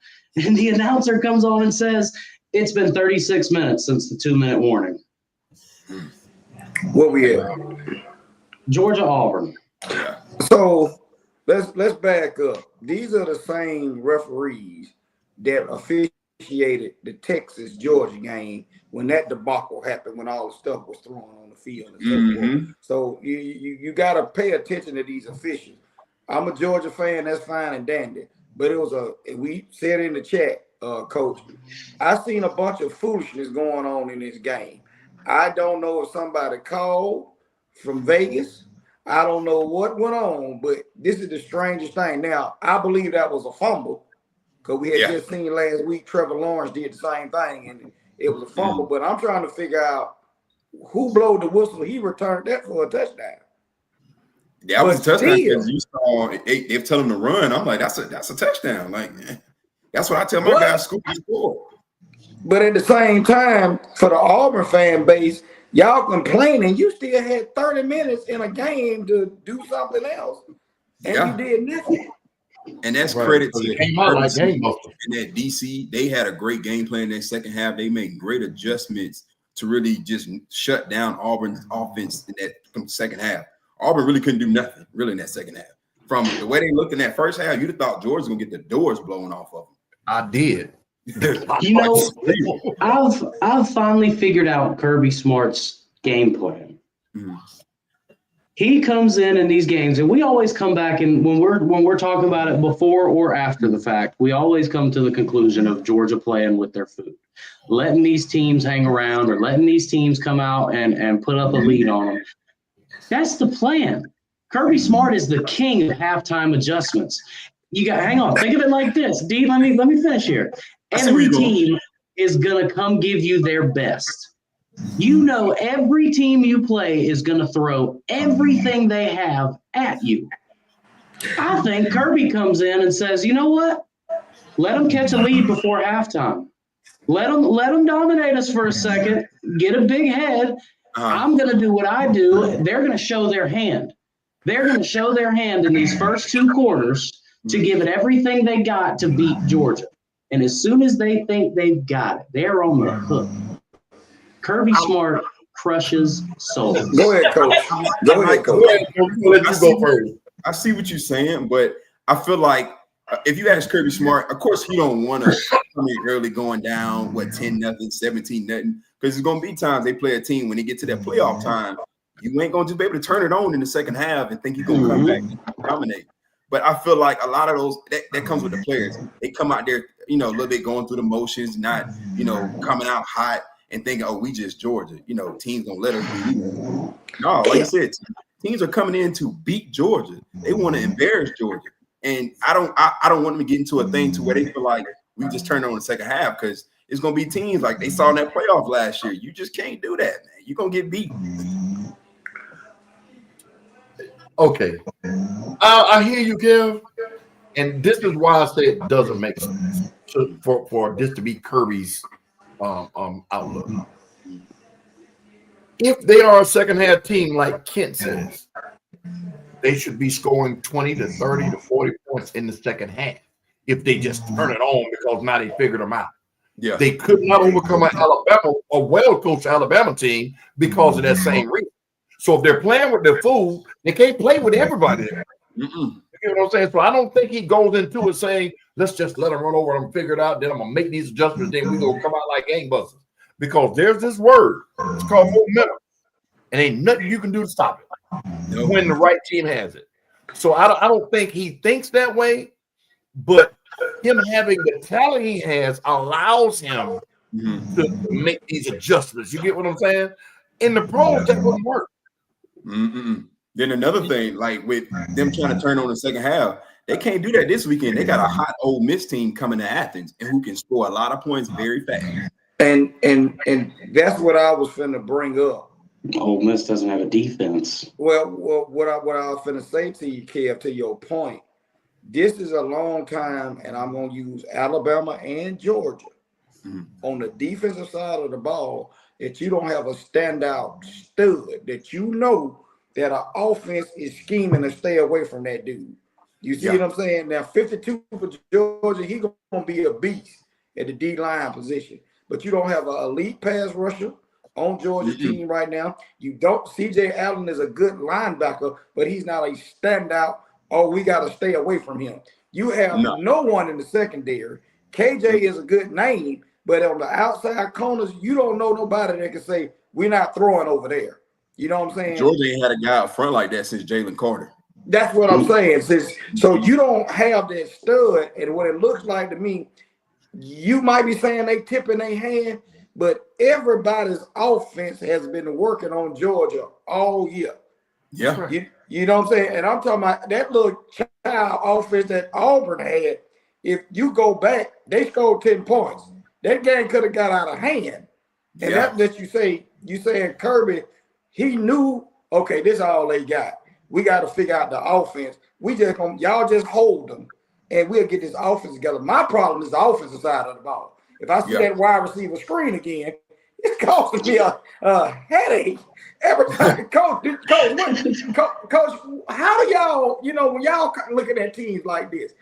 and the announcer comes on and says, it's been 36 minutes since the 2-minute warning. What we at? Georgia-Auburn. So let's back up. These are the same referees that officiated the Texas-Georgia game when that debacle happened, when all the stuff was thrown on the field and so forth. So you got to pay attention to these officials. I'm a Georgia fan. That's fine and dandy. But we said in the chat, Coach, I seen a bunch of foolishness going on in this game. I don't know if somebody called from Vegas. I don't know what went on, but this is the strangest thing. Now, I believe that was a fumble because we had just seen last week Trevor Lawrence did the same thing, and it was a fumble. But I'm trying to figure out who blew the whistle. He returned that for a touchdown. That was a touchdown because you saw they tell him to run. I'm like, that's a touchdown. Like, that's what I tell my guys. Score. But at the same time, for the Auburn fan base, y'all complaining, you still had 30 minutes in a game to do something else, and you did nothing. And that's credit to that DC. They had a great game plan in that second half. They made great adjustments to really just shut down Auburn's offense in that second half. Auburn really couldn't do nothing really in that second half. From the way they looked in that first half, you'd have thought Georgia was gonna get the doors blown off of them. I did. I've finally figured out Kirby Smart's game plan. He comes in these games, and we always come back, and when we're talking about it before or after the fact, we always come to the conclusion of Georgia playing with their food, letting these teams hang around or letting these teams come out and put up a lead on them. That's the plan. Kirby Smart is the king of halftime adjustments. Hang on, think of it like this. D, let me finish here. Every team is gonna come give you their best. Every team you play is gonna throw everything they have at you. I think Kirby comes in and says, you know what? Let them catch a lead before halftime. Let them dominate us for a second. Get a big head. I'm going to do what I do. They're going to show their hand. They're going to show their hand in these first 2 quarters to give it everything they got to beat Georgia. And as soon as they think they've got it, they're on the hook. Kirby Smart crushes souls. Go ahead, Coach. Go ahead, Coach. Let you go first. I see what you're saying, but I feel like if you ask Kirby Smart, of course he don't want to come in early going down, 10-0, 17-0, because there's going to be times they play a team when they get to that playoff time, you ain't going to be able to turn it on in the second half and think you're going to come back and dominate. But I feel like a lot of those, that comes with the players. They come out there, a little bit going through the motions, not, coming out hot and thinking, oh, we just Georgia. Teams going to let us beat them. No, like I said, teams are coming in to beat Georgia. They want to embarrass Georgia. And I don't want them to get into a thing to where they feel like we just turned on the second half, because it's going to be teams like they saw in that playoff last year. You just can't do that, man. You're going to get beat. Okay. I hear you, Kev. And this is why I say it doesn't make sense for this to be Kirby's outlook. If they are a second half team, like Kent says, they should be scoring 20 to 30 to 40 points in the second half if they just turn it on, because now they figured them out. Yeah. They could not overcome a well-coached Alabama team because of that same reason. So if they're playing with their food, they can't play with everybody there. You know what I'm saying? So I don't think he goes into it saying, let's just let them run over and figure it out. Then I'm going to make these adjustments. Then we're going to come out like gangbusters. Because there's this word. It's called momentum. And ain't nothing you can do to stop it when the right team has it. So I don't think he thinks that way, but him having the talent he has allows him to make these adjustments. You get what I'm saying? In the pros, that wouldn't work. Then another thing, like with them trying to turn on the second half, they can't do that this weekend. They got a hot Ole Miss team coming to Athens and who can score a lot of points very fast. And that's what I was finna bring up. Ole Miss doesn't have a defense. Well, what I was finna say to you, Kev, to your point, this is a long time, and I'm gonna use Alabama and Georgia on the defensive side of the ball, that you don't have a standout stud that that our offense is scheming to stay away from that dude. You see what I'm saying? Now, 52 for Georgia, he's gonna be a beast at the D-line position, but you don't have an elite pass rusher on Georgia's team right now. You don't. C.J. Allen is a good linebacker, but he's not a standout. Oh, we got to stay away from him. You have no one in the secondary. KJ is a good name, but on the outside corners, you don't know nobody that can say, we're not throwing over there. You know what I'm saying? Georgia ain't had a guy up front like that since Jalen Carter. That's what I'm saying. So you don't have that stud, and what it looks like to me, you might be saying they tipping their hand, but everybody's offense has been working on Georgia all year. Yeah. You know what I'm saying? And I'm talking about that little child offense that Auburn had. If you go back, they scored 10 points. That game could have got out of hand. And that's what you saying Kirby, he knew, okay, this is all they got. We got to figure out the offense. Y'all just hold them, and we'll get this offense together. My problem is the offensive side of the ball. If I see that wide receiver screen again, it's costing me a headache every time. Coach, how do y'all, when y'all looking at teams like this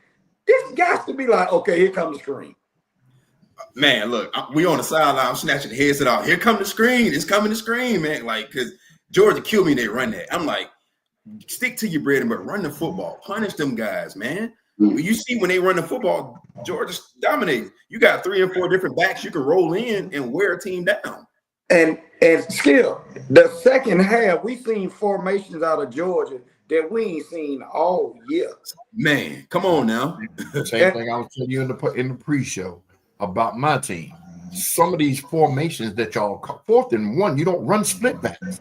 got to be like, okay, here comes the screen. Man, look, we on the sideline. I'm snatching the headset off. Here come the screen. It's coming the screen, man. Like, because Georgia killed me. They run that. I'm like, stick to your bread and butter. Run the football. Punish them guys, man. When you see when they run the football, Georgia dominates. You got 3 or 4 different backs you can roll in and wear a team down. And Skill, the second half, we seen formations out of Georgia that we ain't seen all year. Man, come on now. Same thing I was telling you in the pre-show about my team. Some of these formations that y'all 4th and 1, you don't run split backs.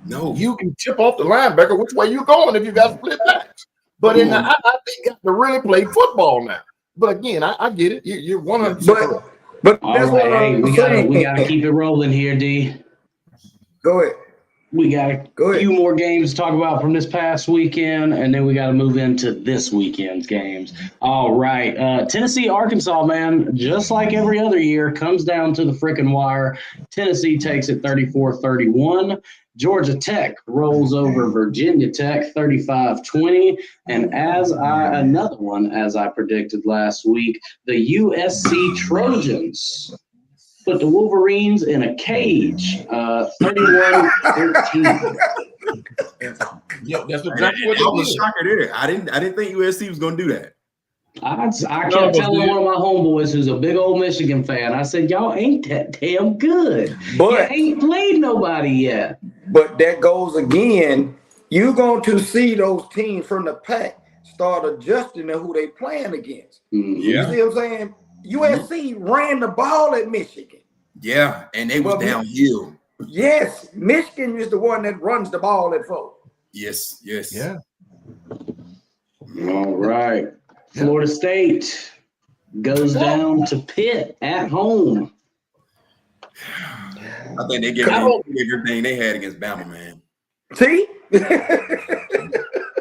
No, you can tip off the linebacker which way you going if you got split backs. But I think you got to really play football now. But again, I get it. You're 100%. But that's what I'm saying. We gotta keep it rolling here, D. Go ahead. We got a few more games to talk about from this past weekend, and then we got to move into this weekend's games. All right. Tennessee, Arkansas, man, just like every other year, comes down to the freaking wire. Tennessee takes it 34-31. Georgia Tech rolls over Virginia Tech 35-20. And another one, as I predicted last week, the USC Trojans put the Wolverines in a cage, 31-13. Yep, that's exactly what I was shocked there. I didn't think USC was going to do that. I kept telling one of my homeboys who's a big old Michigan fan, I said, y'all ain't that damn good. But you ain't played nobody yet. But that goes again, you're going to see those teams from the pack start adjusting to who they playing against. Yeah. You see what I'm saying? USC ran the ball at Michigan. Yeah, and they was downhill. Yes, Michigan is the one that runs the ball at folks. Yes. Yeah. All right. Florida State goes down to Pitt at home. I think they get everything they had against Bama, man. See?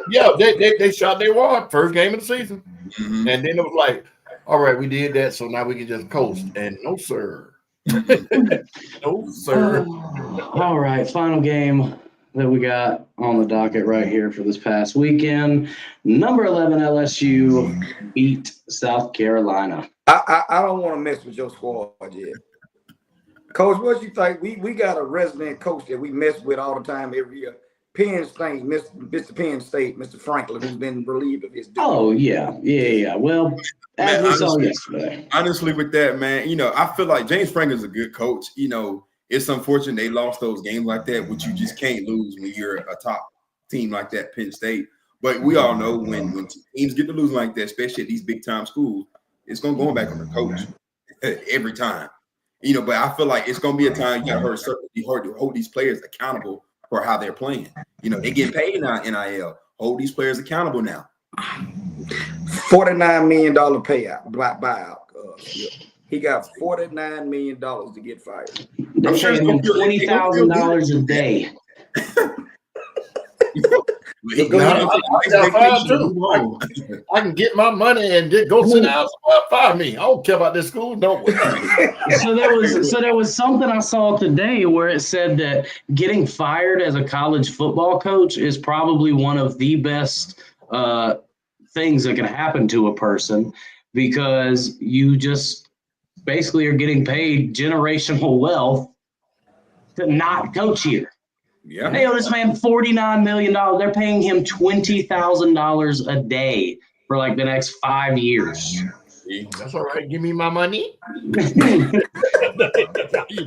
Yeah, they shot their wad first game of the season. Mm-hmm. And then it was like, all right, we did that, so now we can just coast. And no, sir. No, sir. All right, final game that we got on the docket right here for this past weekend. Number 11 LSU beat South Carolina. I don't want to mess with your squad yet. Coach, what you think? We got a resident coach that we mess with all the time every year. Penn State, Mr. Penn State, Mr. Franklin, who's been relieved of his duty. Oh, yeah. Well, as we saw yesterday. Honestly, with that, man, I feel like James Franklin's a good coach. It's unfortunate they lost those games like that, which you just can't lose when you're a top team like that, Penn State. But we all know when teams get to lose like that, especially at these big-time schools, it's going to go back on the coach every time. But I feel like it's going to be a time you got to hold these players accountable for how they're playing. They get paid now in NIL. Hold these players accountable now. $49 million buyout. He got $49 million to get fired. They're paying him $20,000 a day. I can get my money and go sit down. Fire me. I don't care about this school. Don't. So there was something I saw today where it said that getting fired as a college football coach is probably one of the best things that can happen to a person, because you just basically are getting paid generational wealth to not coach here. Yeah. They owe this man $49 million. They're paying him $20,000 a day for like the next 5 years. That's all right. Give me my money.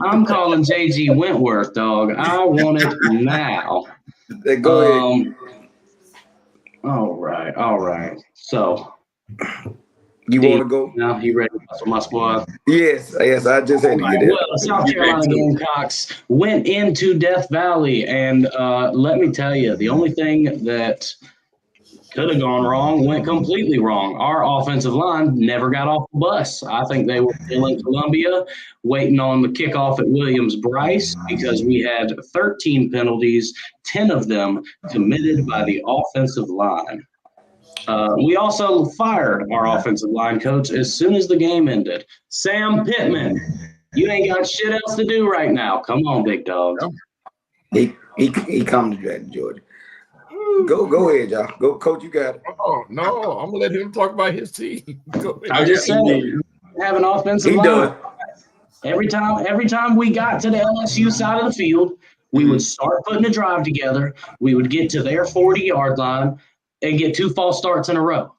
I'm calling JG Wentworth, dog. I want it now. Go ahead. All right. So you want to go? Now you ready for my squad? Yes. I just had to get it. Well, South Carolina Gamecocks went into Death Valley, and let me tell you, the only thing that could have gone wrong went completely wrong. Our offensive line never got off the bus. I think they were still in Columbia waiting on the kickoff at Williams-Brice, because we had 13 penalties, 10 of them committed by the offensive line. We also fired our offensive line coach as soon as the game ended. Sam Pittman, you ain't got shit else to do right now. Come on, big dog. He come to Georgia. Go ahead, y'all. Go, coach. You got it. Oh no, I'm gonna let him talk about his team. I just said have an offensive line. Every time we got to the LSU side of the field, we would start putting a drive together. We would get to their 40-yard line and get 2 false starts in a row.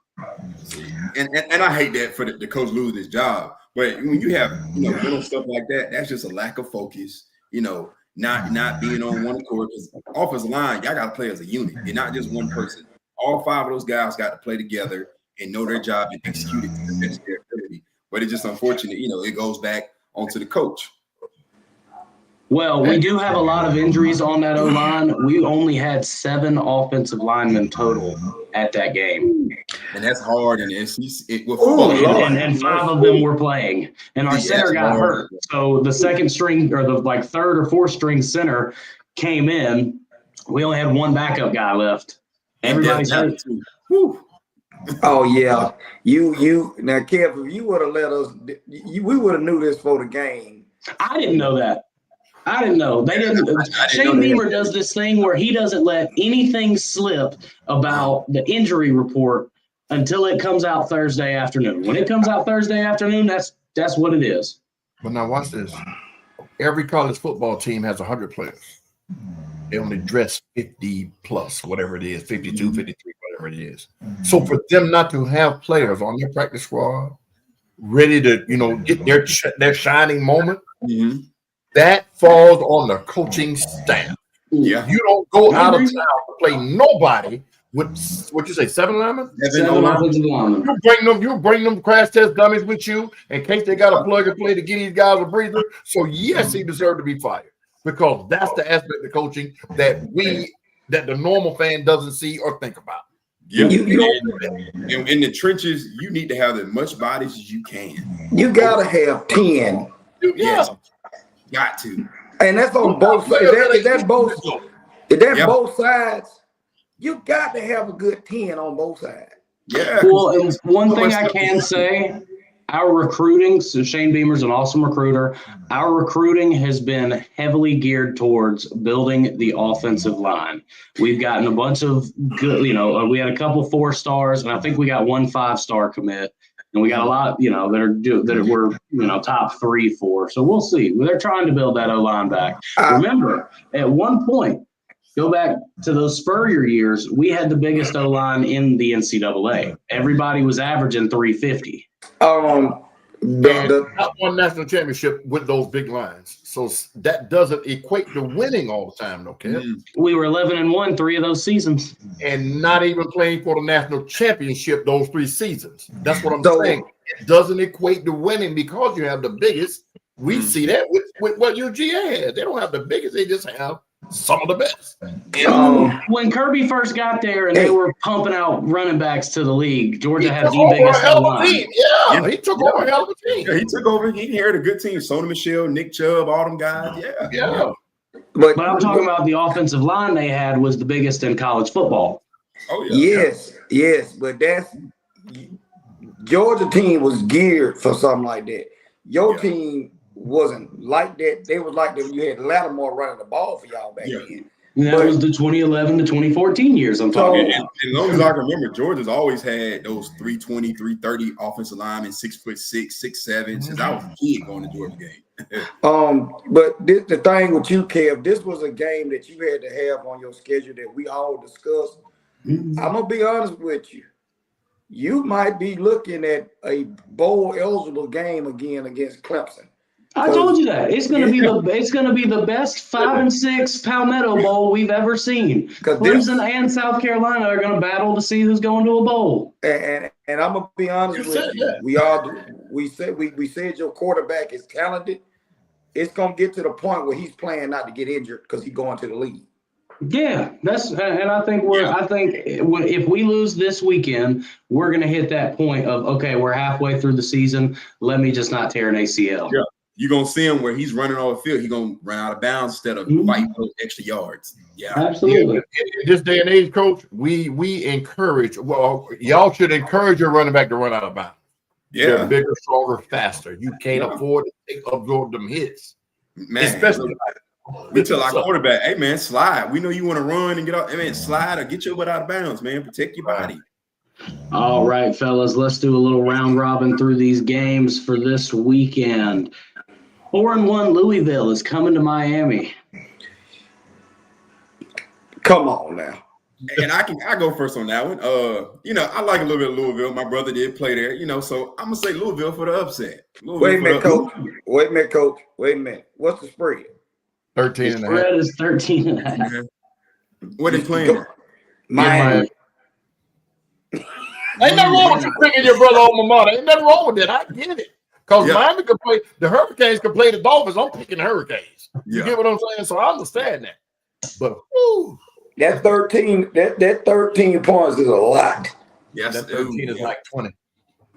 And I hate that for the coach losing his job. But when you have little stuff like that, that's just a lack of focus. Not being on one accord, because offensive line, y'all got to play as a unit. You're not just one person. All 5 of those guys got to play together and know their job and execute it to the best of their ability. But it's just unfortunate, it goes back onto the coach. Well, we do have a lot of injuries on that O-line. We only had 7 offensive linemen total at that game. And that's hard. And and 5 of them were playing. And our center got hurt. So the second string, or the 3rd or 4th string center came in, we only had one backup guy left. Everybody's hurt. Oh yeah, you now, Kev. If you would have let us, we would have knew this for the game. I didn't know that. I didn't know. They didn't. Shane Beamer does this thing where he doesn't let anything slip about the injury report until it comes out Thursday afternoon. When it comes out Thursday afternoon, that's what it is. But now watch this. Every college football team has 100 players. They only dress 50 plus, whatever it is, 52, 53, whatever it is. So for them not to have players on their practice squad ready to, get their shining moment, that falls on the coaching staff. Yeah. You don't go out of town to play nobody with, what you say, 7 linemen? 7 offensive linemen. You bring them crash test dummies with you in case they got a plug and play to get these guys a breather. So yes, he deserved to be fired because that's the aspect of coaching that the normal fan doesn't see or think about. Yeah, in the trenches, you need to have as much bodies as you can. You gotta have 10. Yes, got to. And that's on both sides. If that's both sides, you got to have a good 10 on both sides. Yeah. Well, and one thing I can say, our recruiting, so Shane Beamer's an awesome recruiter. Our recruiting has been heavily geared towards building the offensive line. We've gotten a bunch of good, we had a couple 4-stars, and I think we got 1 5-star commit. And we got a lot, that we're top 3, 4. So we'll see. They're trying to build that O-line back. Remember, at one point, go back to those Spurrier years, we had the biggest O-line in the NCAA. Everybody was averaging 350. Not one national championship with those big lines. So that doesn't equate to winning all the time, though, Kev. We were 11-1 3 of those seasons. And not even playing for the national championship those 3 seasons. That's what I'm saying. It doesn't equate to winning because you have the biggest. We see that with what UGA had. They don't have the biggest. They just have some of the best. When Kirby first got there and they were pumping out running backs to the league, Georgia had the biggest line. Yeah, he took over a hell of a team. Yeah, he took over. He inherited a good team. Sony Michel, Nick Chubb, all them guys. Yeah. But I'm talking about the offensive line they had was the biggest in college football. Oh, yeah. Yes. But Georgia team was geared for something like that. Your team wasn't like that. They was like that when you had Lattimore running the ball for y'all back then. And that was the 2011 to 2014 years I'm talking about. As long as I can remember, Georgia's always had those 320, 330 offensive linemen, 6'6", 6'7", since I was a kid going to Georgia game. But the thing with you, Kev, this was a game that you had to have on your schedule that we all discussed. I'm gonna be honest with you. You might be looking at a bowl eligible game again against Clemson. I told you that it's going to be the best 5-6 Palmetto Bowl we've ever seen. Clemson and South Carolina are going to battle to see who's going to a bowl. And I'm gonna be honest with you. We said your quarterback is talented. It's gonna get to the point where he's playing not to get injured because he's going to the league. Yeah, I think if we lose this weekend, we're going to hit that point of okay, we're halfway through the season. Let me just not tear an ACL. Yeah. You're going to see him where he's running off the field. He's going to run out of bounds instead of fighting those extra yards. Yeah, absolutely. In this day and age, Coach, we encourage, y'all should encourage your running back to run out of bounds. Yeah. They're bigger, stronger, faster. You can't afford to absorb them hits. Man, especially we tell our quarterback, hey, man, slide. We know you want to run and get out. Hey, man, slide or get your butt out of bounds, man. Protect your body. All right, fellas, let's do a little round robin through these games for this weekend. 4-1 Louisville is coming to Miami. Come on now. And I go first on that one. I like a little bit of Louisville. My brother did play there, so I'm gonna say Louisville for the upset. Wait a minute, Coach. Wait a minute. What's the spread? 13 and a half. Spread is 13 and a half. What are they playing? Miami. Ain't nothing wrong with you picking your brother on my mother. Ain't nothing wrong with that. I get it. Because Miami can play, the Hurricanes can play the Dolphins. I'm picking the Hurricanes. You get what I'm saying? So I understand that. But that 13, that 13 points is a lot. Yes, that 13 is like 20.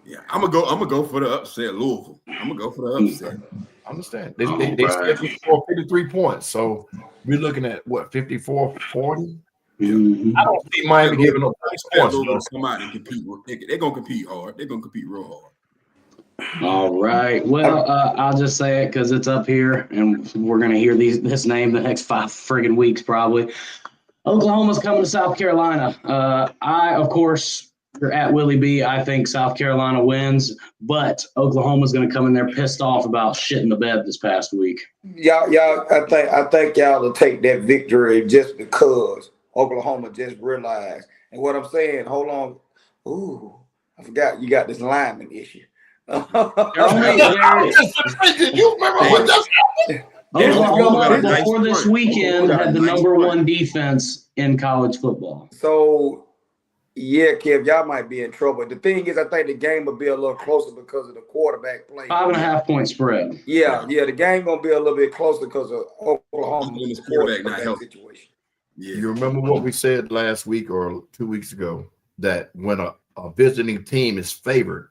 Yeah, I'm gonna go for the upset, Louisville. I'm gonna go for the upset. I understand. They scheduled for 53 points. So we're looking at what 54-40. Mhm. I don't see Miami giving up points. Gonna come out and compete. They're gonna compete hard. They're gonna compete real hard. All right. Well, I'll just say it because it's up here, and we're gonna hear this name the next 5 friggin' weeks probably. Oklahoma's coming to South Carolina. Of course, you're at Willie B. I think South Carolina wins, but Oklahoma's gonna come in there pissed off about shit in the bed this past week. Y'all, I think y'all will take that victory just because Oklahoma just realized. And what I'm saying, hold on. Ooh, I forgot you got this lineman issue. You remember what that's happened? Oklahoma before this weekend had the number 1 defense in college football. So, yeah, Kev, y'all might be in trouble. The thing is, I think the game will be a little closer because of the quarterback play. 5.5 point spread. Yeah, the game gonna be a little bit closer because of Oklahoma's quarterback situation. Yeah. You remember what we said last week or 2 weeks ago, that when a visiting team is favored,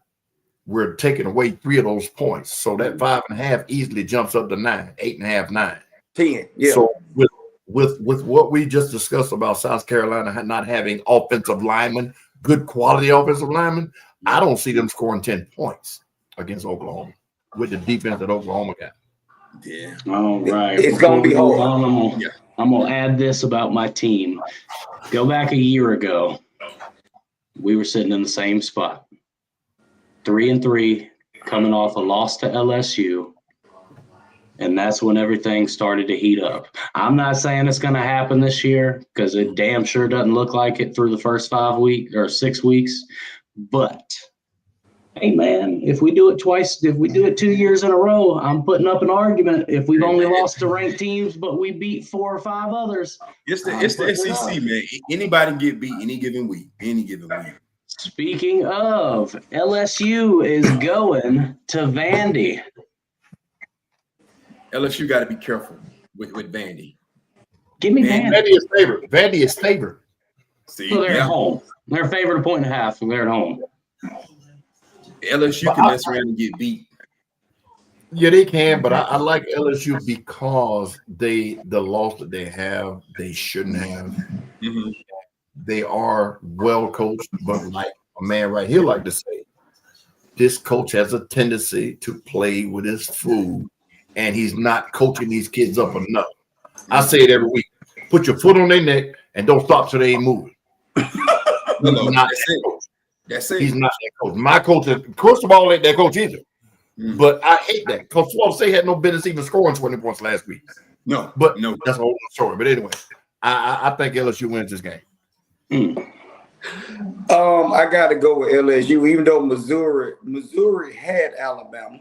we're taking away 3 of those points. So that 5.5 easily jumps up to 9, 8.5, 9. 10. Yeah. So with what we just discussed about South Carolina not having offensive linemen, good quality offensive linemen, I don't see them scoring 10 points against Oklahoma with the defense that Oklahoma got. Yeah. All right. It's gonna be hard. I'm gonna add this about my team. Go back a year ago. We were sitting in the same spot. 3-3, coming off a loss to LSU. And that's when everything started to heat up. I'm not saying it's going to happen this year because it damn sure doesn't look like it through the first 5 weeks or 6 weeks. But, hey, man, if we do it twice, if we do it 2 years in a row, I'm putting up an argument. If we've only lost to ranked teams, but we beat 4 or 5 others. It's the SEC, man. Anybody can get beat any given week. Speaking of, LSU is going to Vandy. LSU got to be careful with Vandy. Give me Vandy. Vandy is favored. See, So they're at home. They're favored 1.5, and they're at home. LSU can mess around and get beat. Yeah, they can, but I like LSU because the loss that they have, they shouldn't have. Mm-hmm. They are well coached, but like a man right here like to say, this coach has a tendency to play with his food, and he's not coaching these kids up enough. I say it every week. Put your foot on their neck and don't stop till they ain't moving. That's it. He's not that coach. My coach, first of all, ain't that coach either. But I hate that because Florida State had no business even scoring 20 points last week. No, that's a whole story. But anyway, I think LSU wins this game. I got to go with LSU, even though Missouri had Alabama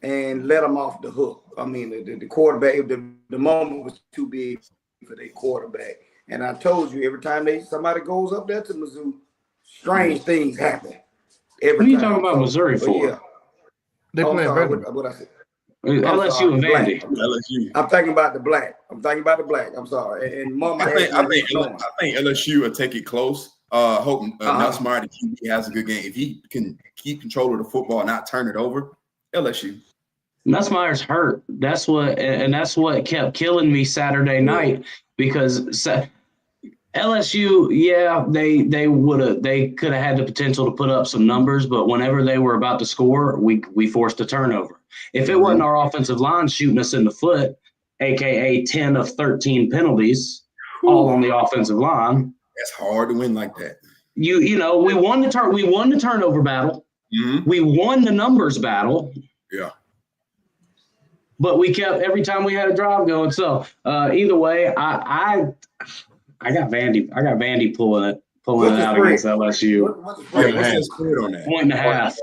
and let them off the hook. I mean, the quarterback, the moment was too big for their quarterback. And I told you, every time somebody goes up there to Missouri, strange things happen. What are you talking about Missouri for? Yeah. They playing better. What I said. LSU and Vandy. LSU. I'm thinking about the black. I'm sorry. And Mom, I think LSU will take it close. Hoping Nussmeier, the QB, has a good game. If he can keep control of the football and not turn it over, LSU. Nussmeier's hurt. That's what kept killing me Saturday night because LSU, they could have had the potential to put up some numbers, but whenever they were about to score, we forced a turnover. If it wasn't our offensive line shooting us in the foot, aka 10 of 13 penalties, all on the offensive line. That's hard to win like that. We won the turnover battle. Mm-hmm. We won the numbers battle. Yeah. But we kept every time we had a drive going. So either way, I got Vandy. I got Vandy pulling it out against LSU. What's the spread on that? 1.5.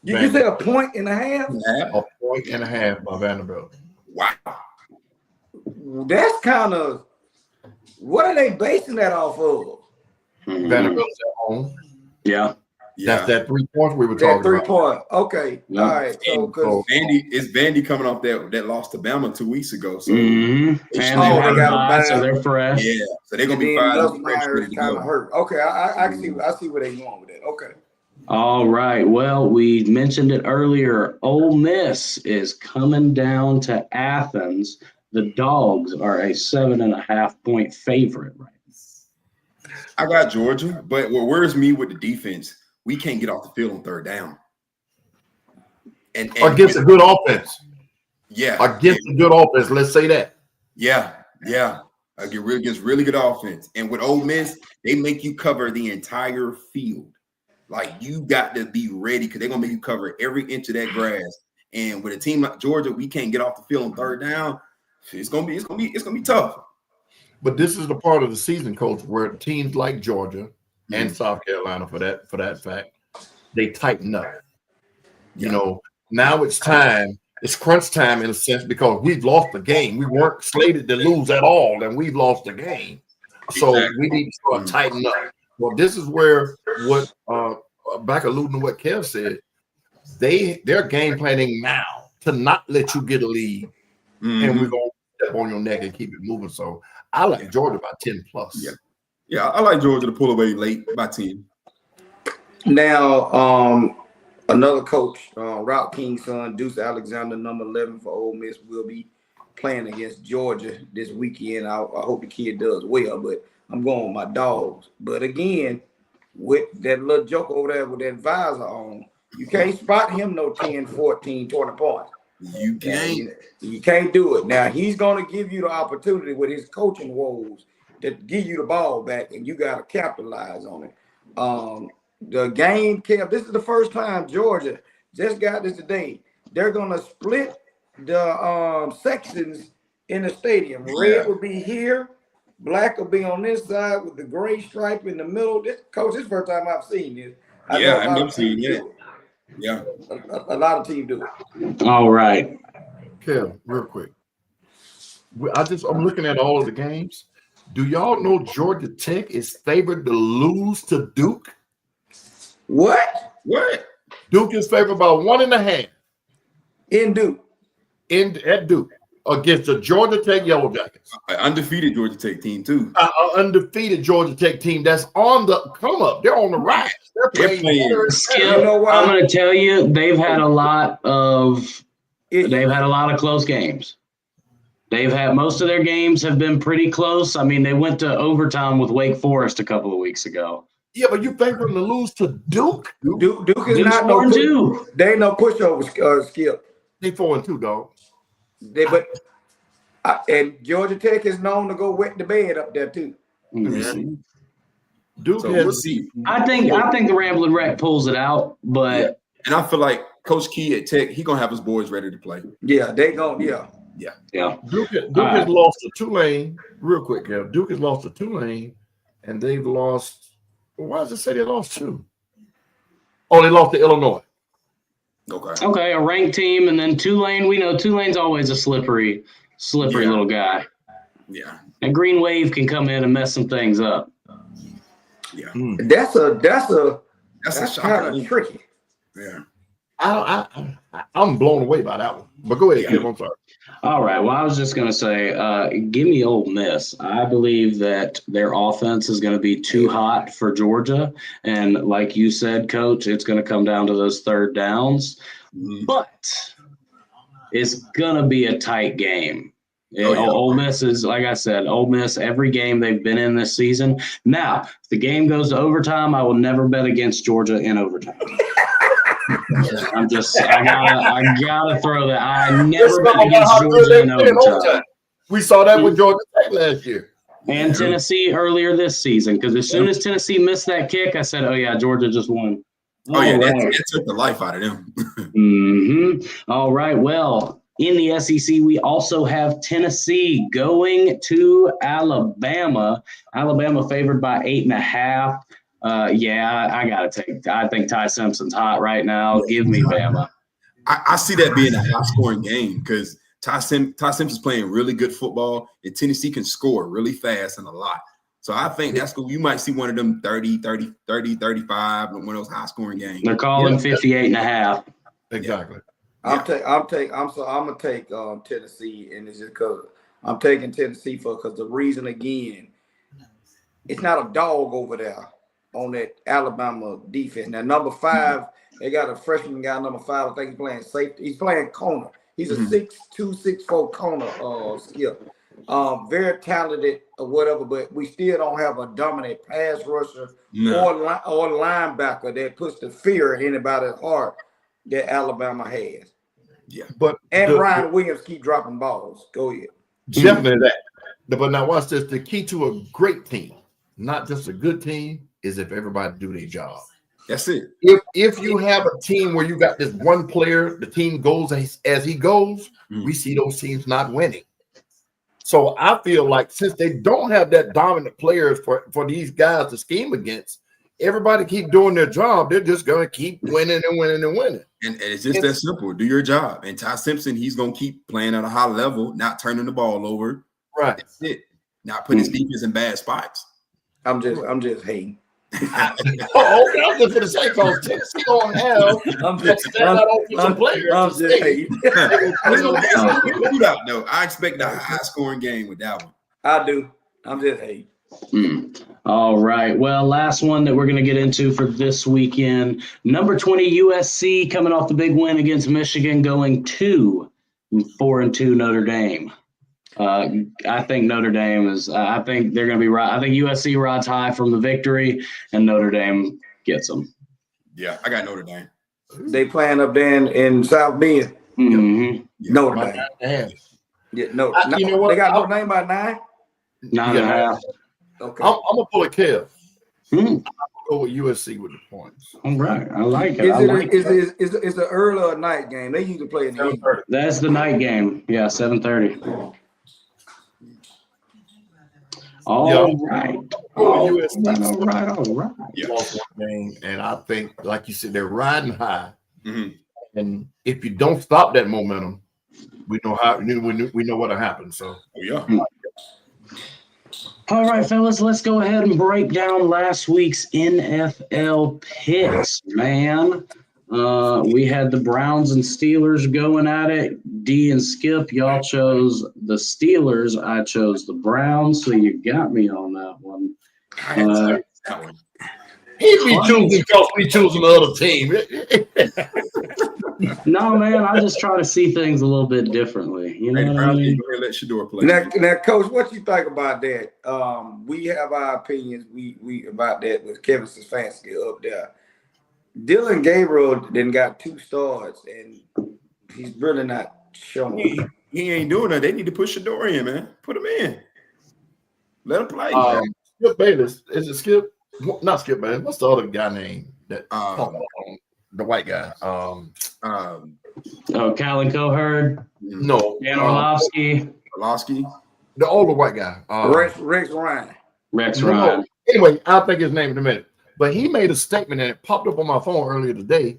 You said a 1.5? A 1.5 by Vanderbilt. Wow. That's kind of. What are they basing that off of? Vanderbilt's at home. Yeah. That's that 3 points we were talking about. 3 point. Okay. Yeah. All right. So Vandy coming off that loss to Bama 2 weeks ago. So and they got so they're fresh. Yeah. So they're gonna be kind of hurt. Okay. I see where they're going with that. Okay. All right. Well, we mentioned it earlier. Ole Miss is coming down to Athens The Dogs are a 7.5-point favorite right now. I got Georgia, but what worries me with the defense, we can't get off the field on third down. And against a good offense. Yeah. Against a good offense, let's say that. Yeah. Against really good offense. And with Ole Miss, they make you cover the entire field. Like, you got to be ready because they're gonna make you cover every inch of that grass. And with a team like Georgia, we can't get off the field on third down. It's gonna be tough. But this is the part of the season, Coach, where teams like Georgia and South Carolina, for that fact, they tighten up. You know, now it's time. It's crunch time in a sense because we've lost the game. We weren't slated to lose at all, and we've lost the game. So we need to start tightening up. Well, this is where what back alluding to what Kev said, they're game planning now to not let you get a lead, and we're gonna step on your neck and keep it moving. So I like Georgia by 10 plus. Yeah, I like Georgia to pull away late by 10. Now, another coach, Route King's son, Deuce Alexander, number 11 for Ole Miss, will be playing against Georgia this weekend. I hope the kid does well, but I'm going with my Dogs. But again, with that little joke over there with that visor on, you can't spot him no 10, 14, 20 points. You can't. You can't do it. Now, he's going to give you the opportunity with his coaching woes to give you the ball back, and you got to capitalize on it. The game, Kev, this is the first time Georgia just got this today. They're going to split the sections in the stadium. Red will be here. Black will be on this side with the gray stripe in the middle. This is the first time I've seen this. I've never seen it. Yeah. A lot of teams do it. All right. Kev, real quick. I'm looking at all of the games. Do y'all know Georgia Tech is favored to lose to Duke? What? Duke is favored by 1.5. In Duke. At Duke against the Georgia Tech Yellow Jackets. An undefeated Georgia Tech team, too. An undefeated Georgia Tech team that's on the come up. They're on the rise. They're playing. Skip, you know what? I'm going to tell you, they've had a lot of close games. They've had most of their games have been pretty close. I mean, they went to overtime with Wake Forest a couple of weeks ago. Yeah, but you favor them to lose to Duke? Duke is not no push. They ain't no pushover, Skip. They 4-2, dog. And Georgia Tech is known to go wet the bed up there too. Mm-hmm. Duke we'll see. I think the Ramblin' Wreck pulls it out, but and I feel like Coach Key at Tech, he gonna have his boys ready to play. Yeah, they gonna Duke has lost to Tulane. Real quick, Kev. Duke has lost to Tulane, and they've lost. Why does it say they lost two? Oh, they lost to Illinois. Okay, a ranked team, and then Tulane. We know Tulane's always a slippery little guy. Yeah, and Green Wave can come in and mess some things up. Yeah, that's kind of tricky. Yeah, I'm blown away by that one. But go ahead, Kev. I'm sorry. All right. Well, I was just going to say, give me Ole Miss. I believe that their offense is going to be too hot for Georgia. And like you said, Coach, it's going to come down to those third downs. But it's going to be a tight game. Ole Miss is, like I said, Ole Miss, every game they've been in this season. Now, if the game goes to overtime, I will never bet against Georgia in overtime. I gotta throw that. I never bet against Georgia in overtime. We saw that with Georgia Tech last year. And Tennessee earlier this season, because as soon as Tennessee missed that kick, I said, oh, yeah, Georgia just won. That took the life out of them. All right, well, in the SEC, we also have Tennessee going to Alabama. Alabama favored by 8.5. I think Ty Simpson's hot right now. Give me Bama. I see that being a high-scoring game because Ty Simpson's playing really good football, and Tennessee can score really fast and a lot. So I think that's cool. You might see one of them 30, 35, one of those high-scoring games. They're calling 58.5. Exactly. I'm gonna take Tennessee, and it's just because I'm taking Tennessee because the reason again, it's not a dog over there on that Alabama defense. Now, number 5, they got a freshman guy, number 5. I think he's playing safety. He's playing corner. He's a 6'2", 6'4" corner skip. Very talented or whatever, but we still don't have a dominant pass rusher or linebacker that puts the fear in anybody's heart that Alabama has. Yeah, Ryan Williams keep dropping balls. Go ahead. Definitely that. But now watch this. The key to a great team, not just a good team, is if everybody do their job. That's it. If you have a team where you got this one player, the team goes as he goes, we see those teams not winning. So I feel like since they don't have that dominant players for these guys to scheme against, everybody keep doing their job. They're just going to keep winning and winning and winning. And it's just that simple. Do your job. And Ty Simpson, he's going to keep playing at a high level, not turning the ball over. Right. That's it. Not putting his defense in bad spots. I'm just hating. Okay, I'm just gonna say because Tennessee don't have. I'm just hating. No, I expect a high scoring game with that one. I do. I'm just hating. All right. Well, last one that we're going to get into for this weekend. Number 20 USC coming off the big win against Michigan, going 4-2 Notre Dame. I think Notre Dame is. I think they're going to be right. I think USC rides high from the victory, and Notre Dame gets them. Yeah, I got Notre Dame. They playing up there in South Bend. Mm-hmm. Notre Dame. Yeah, no. You know what? They got Notre Dame by 9. 9.5. Okay. I'm gonna pull a Kev. I'm gonna go with USC with the points. All right, I like it. Is it an early or night game? They usually play in the evening. That's the night game. Yeah, 7:30. All right. All right. Yeah. And I think, like you said, they're riding high. And if you don't stop that momentum, we know what'll happen. So All right, fellas, let's go ahead and break down last week's NFL picks, man. We had the Browns and Steelers going at it. D and Skip, y'all chose the Steelers. I chose the Browns, so you got me on that one. He be choosing because we choosing the other team. No, man, I just try to see things a little bit differently. You know what I mean? Let Shador play. Now, Coach, what you think about that? We have our opinions. We about that with Kevin Stefanski up there. Dylan Gabriel then got 2 starts, and he's really not showing. He ain't doing that. They need to push Shador in, man. Put him in. Let him play. Skip Bayless. Is it Skip? Not Skip Bayless. What's the other guy name? The white guy. Callan Coherd. No. Dan Orlovsky. The older white guy. Rex Ryan. Rex Ryan. Anyway, I'll think his name in a minute. But he made a statement, and it popped up on my phone earlier today.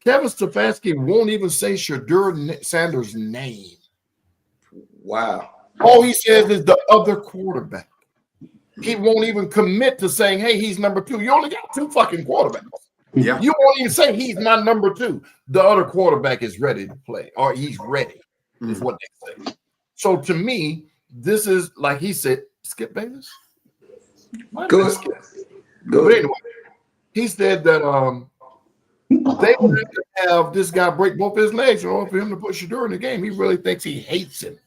Kevin Stefanski won't even say Shedeur Sanders' name. Wow. All he says is the other quarterback. He won't even commit to saying, hey, he's number 2. You only got 2 fucking quarterbacks. Yeah. You won't even say he's my number 2. The other quarterback is ready to play, or he's ready, is what they say. So to me, this is, like he said, Skip Bayless? Good. But anyway, he said that they would have to have this guy break both his legs in order for him to put Shedeur in the game. He really thinks he hates him.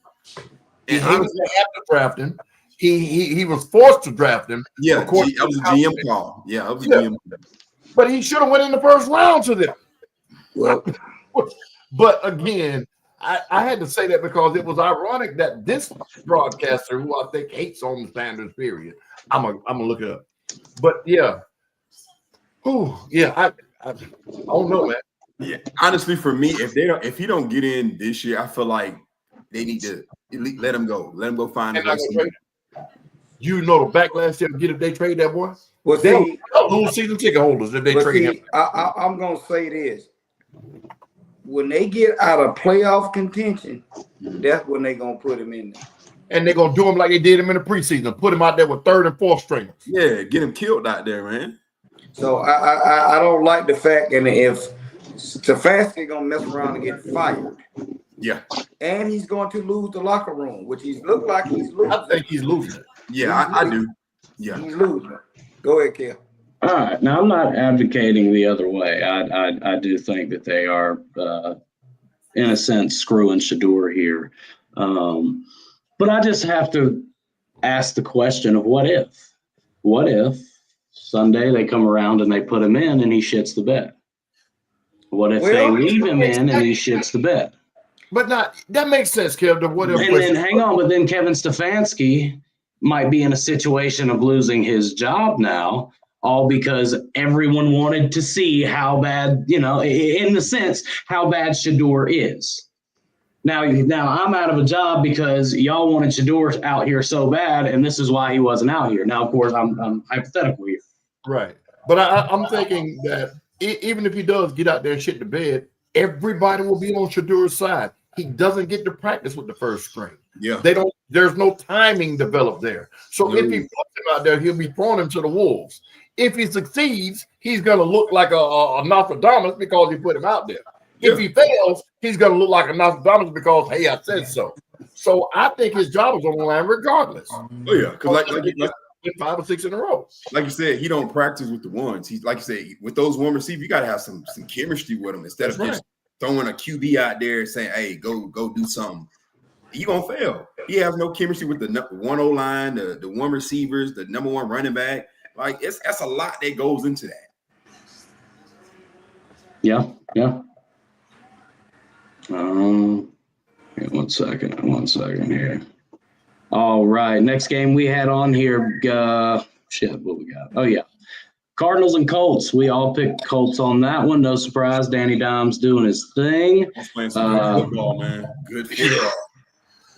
And he was going to have to draft him. He was forced to draft him. Yeah, that was a GM call. Yeah, that was a GM call. But he should have went in the first round to them. Well, but again, I had to say that because it was ironic that this broadcaster, who I think hates on the Sanders, period, I'm gonna look it up. But yeah, I don't know, man. Yeah, honestly, for me, if he don't get in this year, I feel like they need to let him go. Let him go find the rest of them. You know the backlash they'll get if they trade that boy. Well, they'll lose season ticket holders if they trade him. I'm gonna say this: when they get out of playoff contention, that's when they're gonna put him in there. And they're gonna do him like they did him in the preseason, put him out there with 3rd and 4th stringers. Yeah, get him killed out there, man. So I don't like the fact, and if Stefanski gonna mess around and get fired, yeah, and he's going to lose the locker room, which he's looked like he's losing. I think he's losing. Yeah, I do. Yeah, he's losing. Go ahead, Kel. All right. Now, I'm not advocating the other way. I do think that they are in a sense, screwing Shador here. But I just have to ask the question of what if? What if Sunday they come around and they put him in and he shits the bed? What if they leave him in and he shits the bed? But that makes sense, Kev. And then hang on, but then Kevin Stefanski might be in a situation of losing his job now, all because everyone wanted to see how bad, in the sense, how bad Shador is. Now I'm out of a job because y'all wanted Shador out here so bad, and this is why he wasn't out here. Now, of course, I'm hypothetical here. Right. But I'm thinking that even if he does get out there and shit the bed, everybody will be on Shador's side. He doesn't get to practice with the first string. Yeah. There's no timing developed there. So if he puts him out there, he'll be throwing him to the wolves. If he succeeds, he's going to look like a Nostradamus because he put him out there. Yeah. If he fails, he's going to look like a Nostradamus because, hey, I said so. So I think his job is on the line regardless. Oh, yeah. Because like 5 or 6 in a row. Like you said, he don't practice with the ones. He's like you said, with those one receivers, you got to have some chemistry with them instead of just throwing a QB out there and saying, hey, go do something. He going to fail. He has no chemistry with the 1-0 line, the one receivers, the number one running back. Like, that's a lot that goes into that. Yeah. One second here. All right, next game we had on here. What we got? Oh, yeah. Cardinals and Colts. We all picked Colts on that one. No surprise. Danny Dimes doing his thing. I was playing some good football, man. Good football.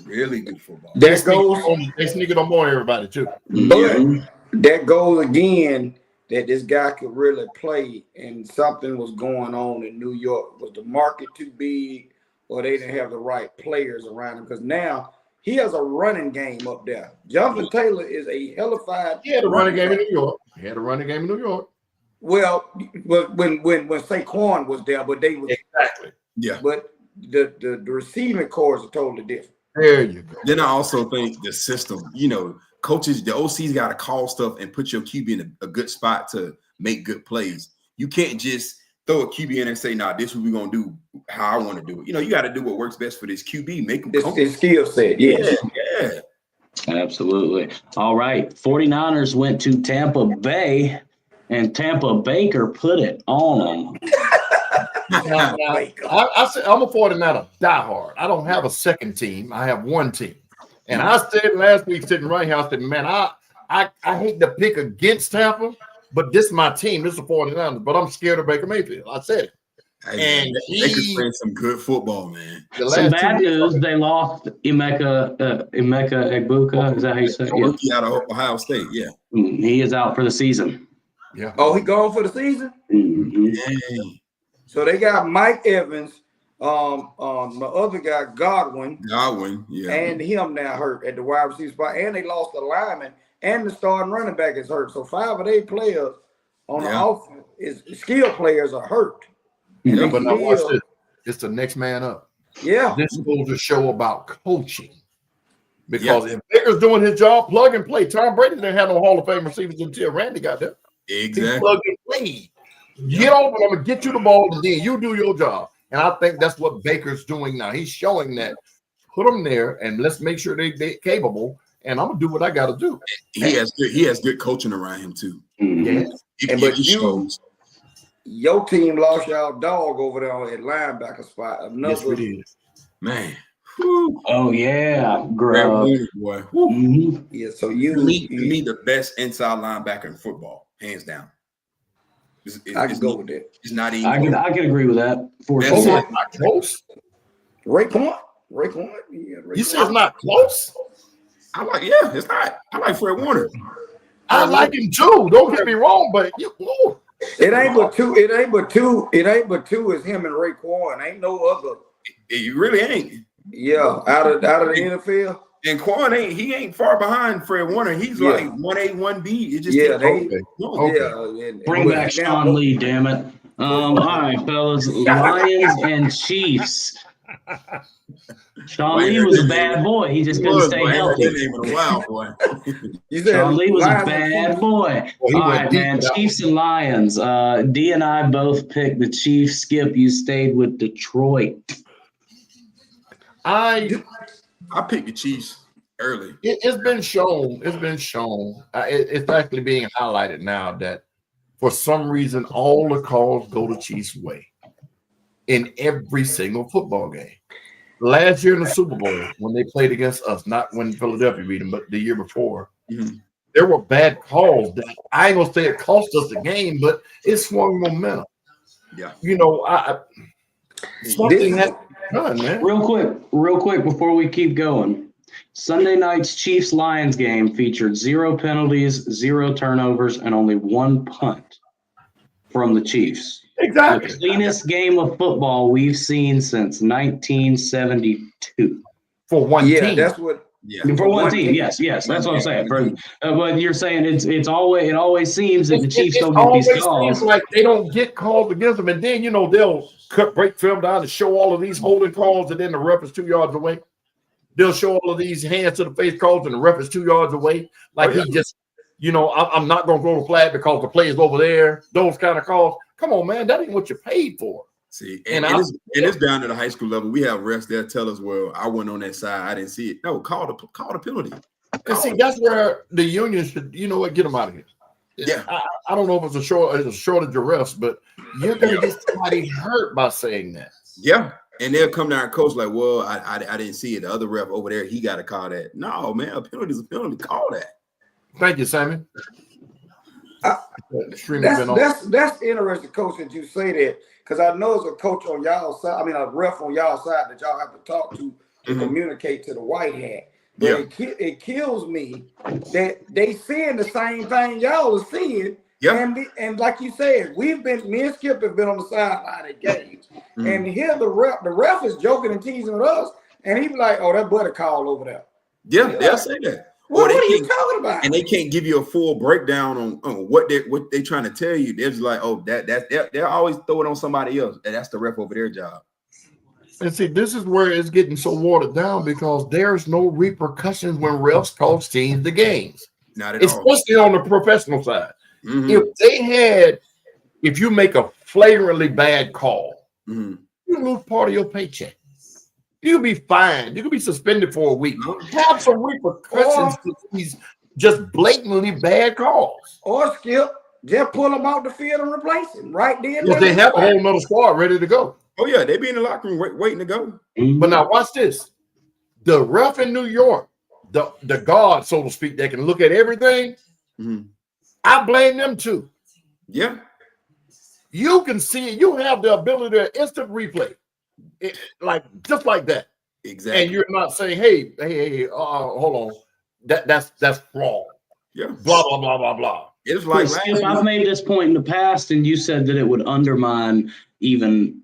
Really good football. They sneak it on more everybody, too. But that goes again that this guy could really play, and something was going on in New York. Was the market too big, or they didn't have the right players around him? Because now he has a running game up there. Jonathan Taylor is a hellified. He had a running game in New York. Well, when Saquon was there, but they was exactly. Yeah. But the receiving cores are totally different. There you go. Then I also think the system, coaches, the OC's got to call stuff and put your QB in a good spot to make good plays. You can't just throw a QB in and say, nah, this is what we're going to do how I want to do it. You got to do what works best for this QB. Make him comfortable. His skill set, yeah. Absolutely. All right. 49ers went to Tampa Bay, and Tampa Baker put it on them. I'm a 49er diehard. I don't have a second team. I have one team. And I said last week sitting right here, I said, man, I hate to pick against Tampa, but this is my team. This is the 49ers, but I'm scared of Baker Mayfield. I said it. And Baker's playing some good football, man. Some bad news, they lost Emeka Egbuka. Is that how you say it? Rookie out of Ohio State, yeah. He is out for the season. Yeah. Oh, he gone for the season? Mm-hmm. Yeah. So they got Mike Evans, the other guy, Godwin, yeah, and him now hurt at the wide receiver spot, and they lost the lineman, and the starting running back is hurt. So 5 of 8 players on the offense skill players are hurt. Yeah, but now watch this. It's the next man up. Yeah, this goes to show about coaching. Because if Baker's doing his job, plug and play. Tom Brady didn't have no Hall of Fame receivers until Randy got there. Exactly. He plug and play. Get open, I'm gonna get you the ball, and then you do your job. And I think that's what Baker's doing now. He's showing that. Put them there, and let's make sure they're capable. And I'm gonna do what I got to do. He has good coaching around him too. Yeah. But your team lost y'all dog over there at linebacker spot. Yes, we did. Man. Whew. Oh yeah, Grub. Boy. Mm-hmm. Yeah. So you need the best inside linebacker in football, hands down. I can go with that. It's not even. I can agree with that. For sure. Not close. Raekwon. Yeah, you said it's not close. It's not. I like Fred Warner. I like him too. Don't get me wrong, but it ain't but two. It ain't but two. Is him and Raekwon. Ain't no other. It really ain't. Yeah, out of the NFL. And Quan ain't far behind Fred Warner. He's like 1A, 1B. It just Bring back Sean Lee, damn it. All right, fellas. Lions and Chiefs. Sean Lee was a bad boy. He just couldn't stay healthy. Sean Lee was a bad boy. All right, man. Chiefs and Lions. D and I both picked the Chiefs. Skip, you stayed with Detroit. I picked the Chiefs early. It's been shown. It's been shown. It's actually being highlighted now that for some reason all the calls go the Chiefs' way in every single football game. Last year in the Super Bowl, when they played against us, not when Philadelphia beat them, but the year before, there were bad calls that I ain't gonna say it cost us the game, but it swung momentum. Yeah, something has to be done, man. Real quick before we keep going. Sunday night's Chiefs-Lions game featured 0 penalties, 0 turnovers, and only 1 punt from the Chiefs. Exactly. The cleanest game of football we've seen since 1972. For one team. That's what. Yeah. For one team, yes, that's what I'm saying. But you're saying it always seems that the Chiefs don't get these calls. Seems like they don't get called against them, and then they'll break film down and show all of these holding calls, and then the ref is 2 yards away. They'll show all of these hands to the face calls, and the ref is 2 yards away. Like he just, I'm not going to go to flag because the play is over there. Those kind of calls. Come on, man. That ain't what you paid for. See, and it's down to the high school level. We have refs that tell us, well, I wasn't on that side. I didn't see it. No, call the penalty. That's where the union should, get them out of here. Yeah. I don't know if it's a shortage of refs, but you're going to get somebody hurt by saying that. Yeah. And they'll come down and coach like, well, I didn't see it. The other ref over there, he got to call that. No, man, a penalty is a penalty. Call that. Thank you, Simon. That's interesting, Coach, that you say that, because I know as a coach on y'all side, a ref on y'all side that y'all have to talk to communicate to the white hat. But it kills me that they seeing the same thing y'all are seeing. Yeah. And like you said, me and Skip have been on the sideline at games. And here the ref is joking and teasing with us, and he be like, oh, that buddy call over there. Yeah, they'll say that. What are you talking about? And they can't give you a full breakdown on what they're trying to tell you. They're just like, oh, they'll always throw it on somebody else, and that's the ref over their job. And see, this is where it's getting so watered down because there's no repercussions when refs cost teams the games. Not at all. Especially on the professional side. If you make a flagrantly bad call, you lose part of your paycheck. You can be fined. You can be suspended for a week. Have some repercussions to these just blatantly bad calls. Or Skip, just pull them out the field and replace him right then. Yes, they have a whole nother squad ready to go. Oh, yeah, they be in the locker room waiting to go. But now watch this. The ref in New York, the guard, so to speak, that can look at everything, I blame them too. Yeah. You can see it. You have the ability to instant replay. Just like that. Exactly. And you're not saying, hey, hold on. That's wrong. Yeah. Blah, blah, blah, blah, blah. It's like I've made this point in the past, and you said that it would undermine even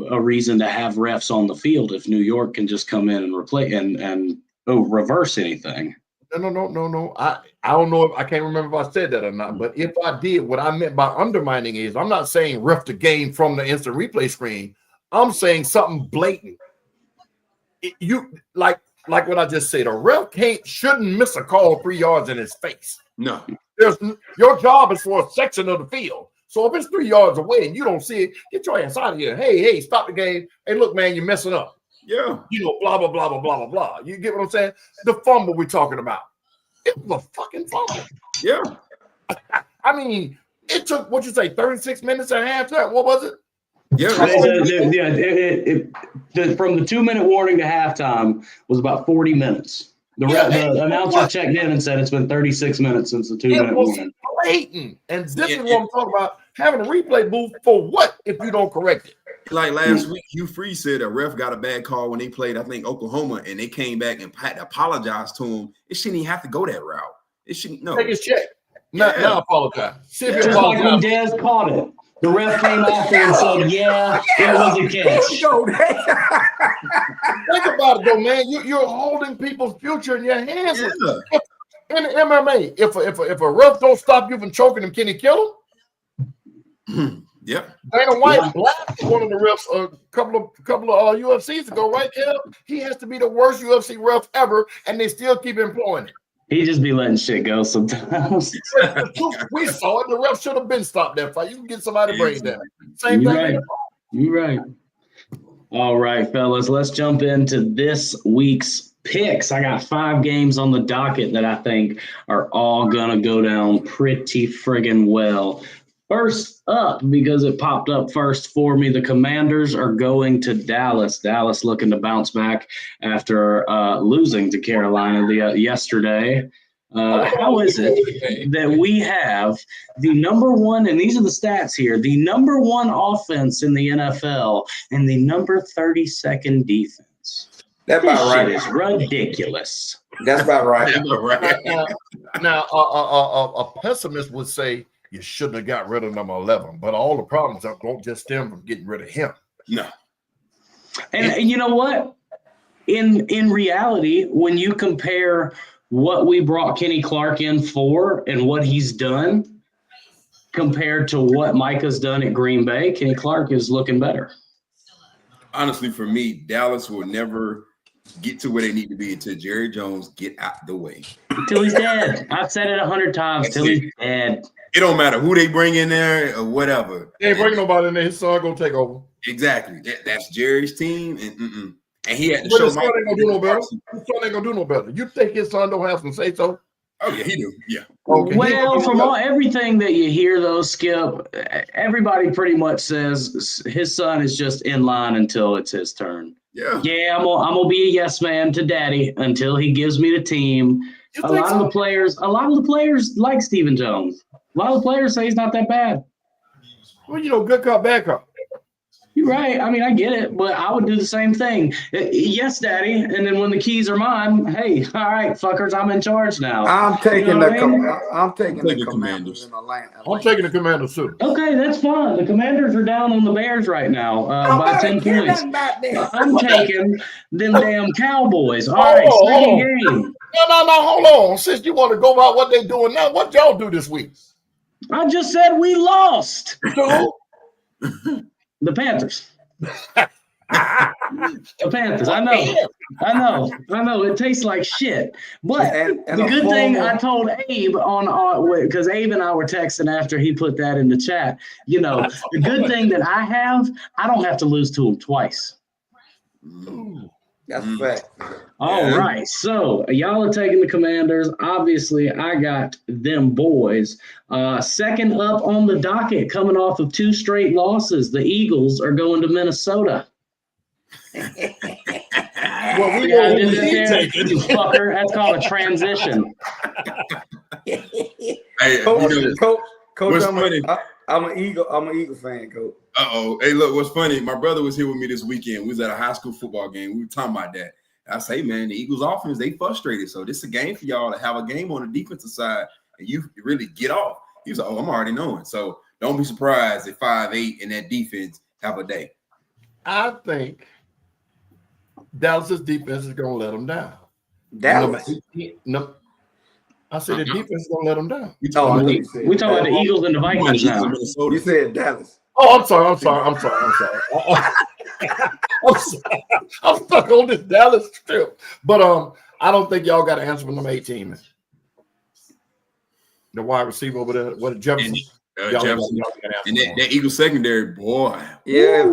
a reason to have refs on the field if New York can just come in and replace and reverse anything. No. I don't know I can't remember if I said that or not, but if I did, what I meant by undermining is I'm not saying ref the game from the instant replay screen. I'm saying something blatant. You like what I just said. A ref shouldn't miss a call 3 yards in his face. No. Your job is for a section of the field. So if it's 3 yards away and you don't see it, get your ass out of here. Hey, stop the game. Hey, look, man, you're messing up. Yeah. Blah, blah, blah, blah, blah, blah, blah. You get what I'm saying? The fumble we're talking about. It was a fucking fumble. Yeah. I mean, it took, 36 minutes and a half time? What was it? Yeah. From the 2-minute warning to halftime was about 40 minutes. The announcer checked in and said it's been 36 minutes since the 2-minute warning. Blatant. And this is what I'm talking about. Having a replay booth for what if you don't correct it? Like last week, Hugh Freeze said a ref got a bad call when they played, I think, Oklahoma, and they came back and had to apologize to him. It shouldn't even have to go that route. It shouldn't. No. Take his check. Now apologize. See if just like when Dez caught it. The ref came after and said, yeah, it was a catch. Think about it, though, man. You're holding people's future in your hands. Yeah. In MMA, if a ref don't stop you from choking him, can he kill him? Yeah. Dana White blacked one of the refs a couple of UFCs ago, right, Kev? He has to be the worst UFC ref ever, and they still keep employing it. He just be letting shit go sometimes. We saw it. The ref should have been stopped that fight. You can get somebody brain down. Same thing. Right. You're right. All right, fellas, let's jump into this week's picks. I got 5 games on the docket that I think are all going to go down pretty friggin' well. First up, because it popped up first for me, the Commanders are going to Dallas. Dallas looking to bounce back after losing to Carolina yesterday. How is it that we have the number one, and these are the stats here, the number one offense in the NFL and the number 32nd defense? That's This about shit right. is ridiculous. That's about right. Now, a pessimist would say you shouldn't have got rid of number 11, but all the problems don't just stem from getting rid of him. No. And you know what? In reality, when you compare what we brought Kenny Clark in for and what he's done compared to what Micah's done at Green Bay, Kenny Clark is looking better. Honestly, for me, Dallas will never get to where they need to be until Jerry Jones get out the way. Until he's dead. I've said it 100 times. Till he's dead. It don't matter who they bring in there or whatever. They ain't bringing nobody in there. His son gonna take over. Exactly. That's Jerry's team, and he had to But show his son ain't gonna do no better. His son ain't gonna do no better. You think his son don't have some say so? Oh yeah, he do. Yeah. Okay. Well, from everything that you hear, though, Skip, everybody pretty much says his son is just in line until it's his turn. Yeah. Yeah, I'm gonna be a yes man to daddy until he gives me the team. A lot of the players like Stephen Jones. A lot of the players say he's not that bad. Well, good cop, bad cop. You're right. I mean, I get it, but I would do the same thing. Yes, daddy. And then when the keys are mine, hey, all right, fuckers, I'm in charge now. I'm taking the Commanders in Atlanta. I'm taking the Commanders too. Okay, that's fine. The Commanders are down on the Bears right now by 10 points. I'm taking them damn Cowboys. All right, second game. No, hold on. Since you want to go about what they're doing now, what y'all do this week? I just said we lost. So, The Panthers. The Panthers. I know. It tastes like shit. But the good thing I told Abe because Abe and I were texting after he put that in the chat. The good thing that I don't have to lose to him twice. That's a fact. All right. So y'all are taking the Commanders. Obviously, I got them boys. Second up on the docket, coming off of 2 straight losses, the Eagles are going to Minnesota. well, we know who we taking. You fucker. That's called a transition. Hey, Coach, what's funny? I'm an Eagle fan, Coach. Hey, look, what's funny? My brother was here with me this weekend. We was at a high school football game. We were talking about that. I say, man, the Eagles offense, they frustrated. So this is a game for y'all to have a game on the defensive side and you really get off. He was like, I'm already knowing. So don't be surprised if 5-8 and that defense have a day. I think Dallas's defense is going to let them down. Dallas? No. I said the defense is going to let them down. We talking about the Eagles and the Vikings now. You said Dallas. Oh, I'm sorry. I'm stuck on this Dallas trip. But I don't think y'all got to answer for number 18. The wide receiver over there, what Jefferson. Jefferson. And that Eagles secondary, boy. Yeah,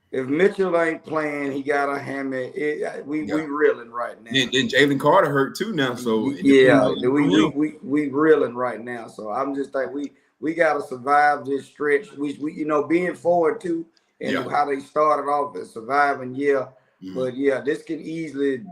if Mitchell ain't playing, he got a hammer. We reeling right now. Then Jalen Carter hurt too now. So we reeling right now. So I'm just like we gotta survive this stretch. We being forward too, and how they started off as surviving. But this can easily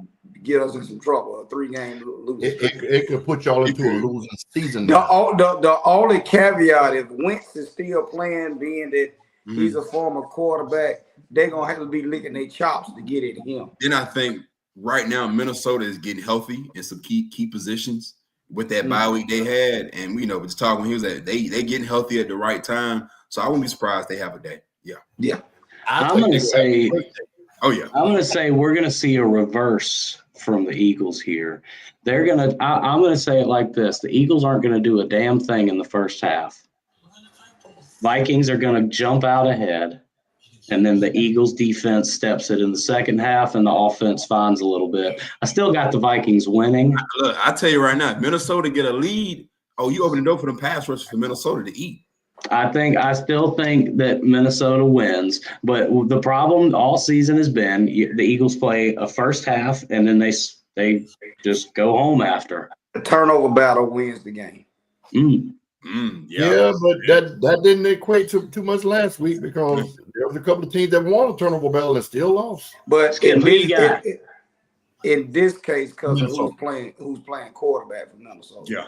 get us in some trouble. A 3-game losing. It could put y'all into a losing season. The only caveat, if Wentz is still playing, being that he's a former quarterback, they're gonna have to be licking their chops to get at him. Then I think right now Minnesota is getting healthy in some key positions with that bye week they had, and we know with the talk when he was at they getting healthy at the right time. So I wouldn't be surprised they have a day. Yeah. I'm gonna say we're gonna see a reverse from the Eagles here. I'm gonna say it like this: the Eagles aren't gonna do a damn thing in the first half. Vikings are gonna jump out ahead. And then the Eagles defense steps it in the second half, and the offense finds a little bit. I still got the Vikings winning. Look, I tell you right now, if Minnesota get a lead, you open the door for them pass rushers for Minnesota to eat. I still think that Minnesota wins, but the problem all season has been the Eagles play a first half and then they just go home after. The turnover battle wins the game. Yeah, but that didn't equate to too much last week because there was a couple of teams that won a turnover battle and still lost. But in this case, because of who's playing quarterback for Minnesota. Yeah.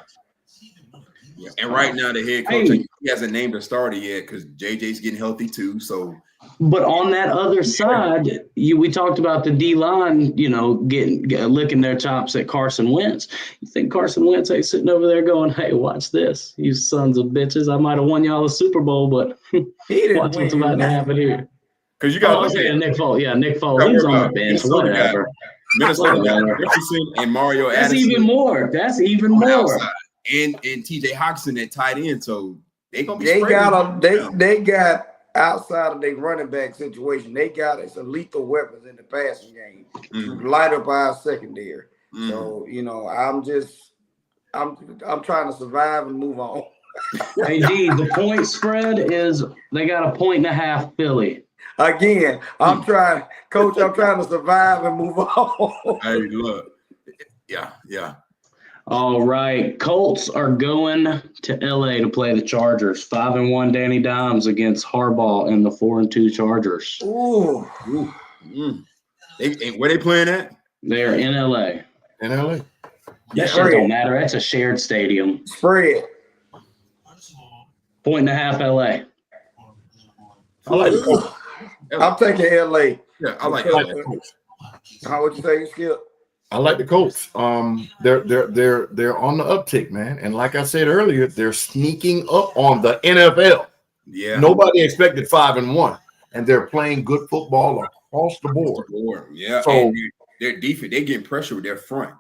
Yeah. And right now the head coach he hasn't named a starter yet because JJ's getting healthy too. So but on that other side, we talked about the D-line, licking their chops at Carson Wentz. You think Carson Wentz ain't sitting over there going, hey, watch this, you sons of bitches. I might have won y'all a Super Bowl, but watch what's about to happen here. Because you got Nick Foles. Yeah, Nick Foles. He's on the bench. Whatever. Minnesota Richardson and Mario That's Addison. That's even more. And TJ Hawkinson at tight end. So they gonna be they got outside of their running back situation, they got some lethal weapons in the passing game to light up our secondary. So I'm trying to survive and move on. Hey D, the point spread is they got 1.5 Philly. Again, I'm trying to survive and move on. Hey, look. Yeah. All right. Colts are going to LA to play the Chargers. 5-1 Danny Dimes against Harbaugh and the 4-2 Chargers. Ooh. Where they playing at? They're in LA. In LA. That shit don't matter. That's a shared stadium. Spread. 1.5 LA. I like the Colts. I'm taking LA. Yeah, I like LA. How would you say, Skip? I like the Colts. They're on the uptick, man. And like I said earlier, they're sneaking up on the NFL. Yeah. Nobody expected 5-1, and they're playing good football across the board. Yeah. So and their defense, they're getting pressure with their front.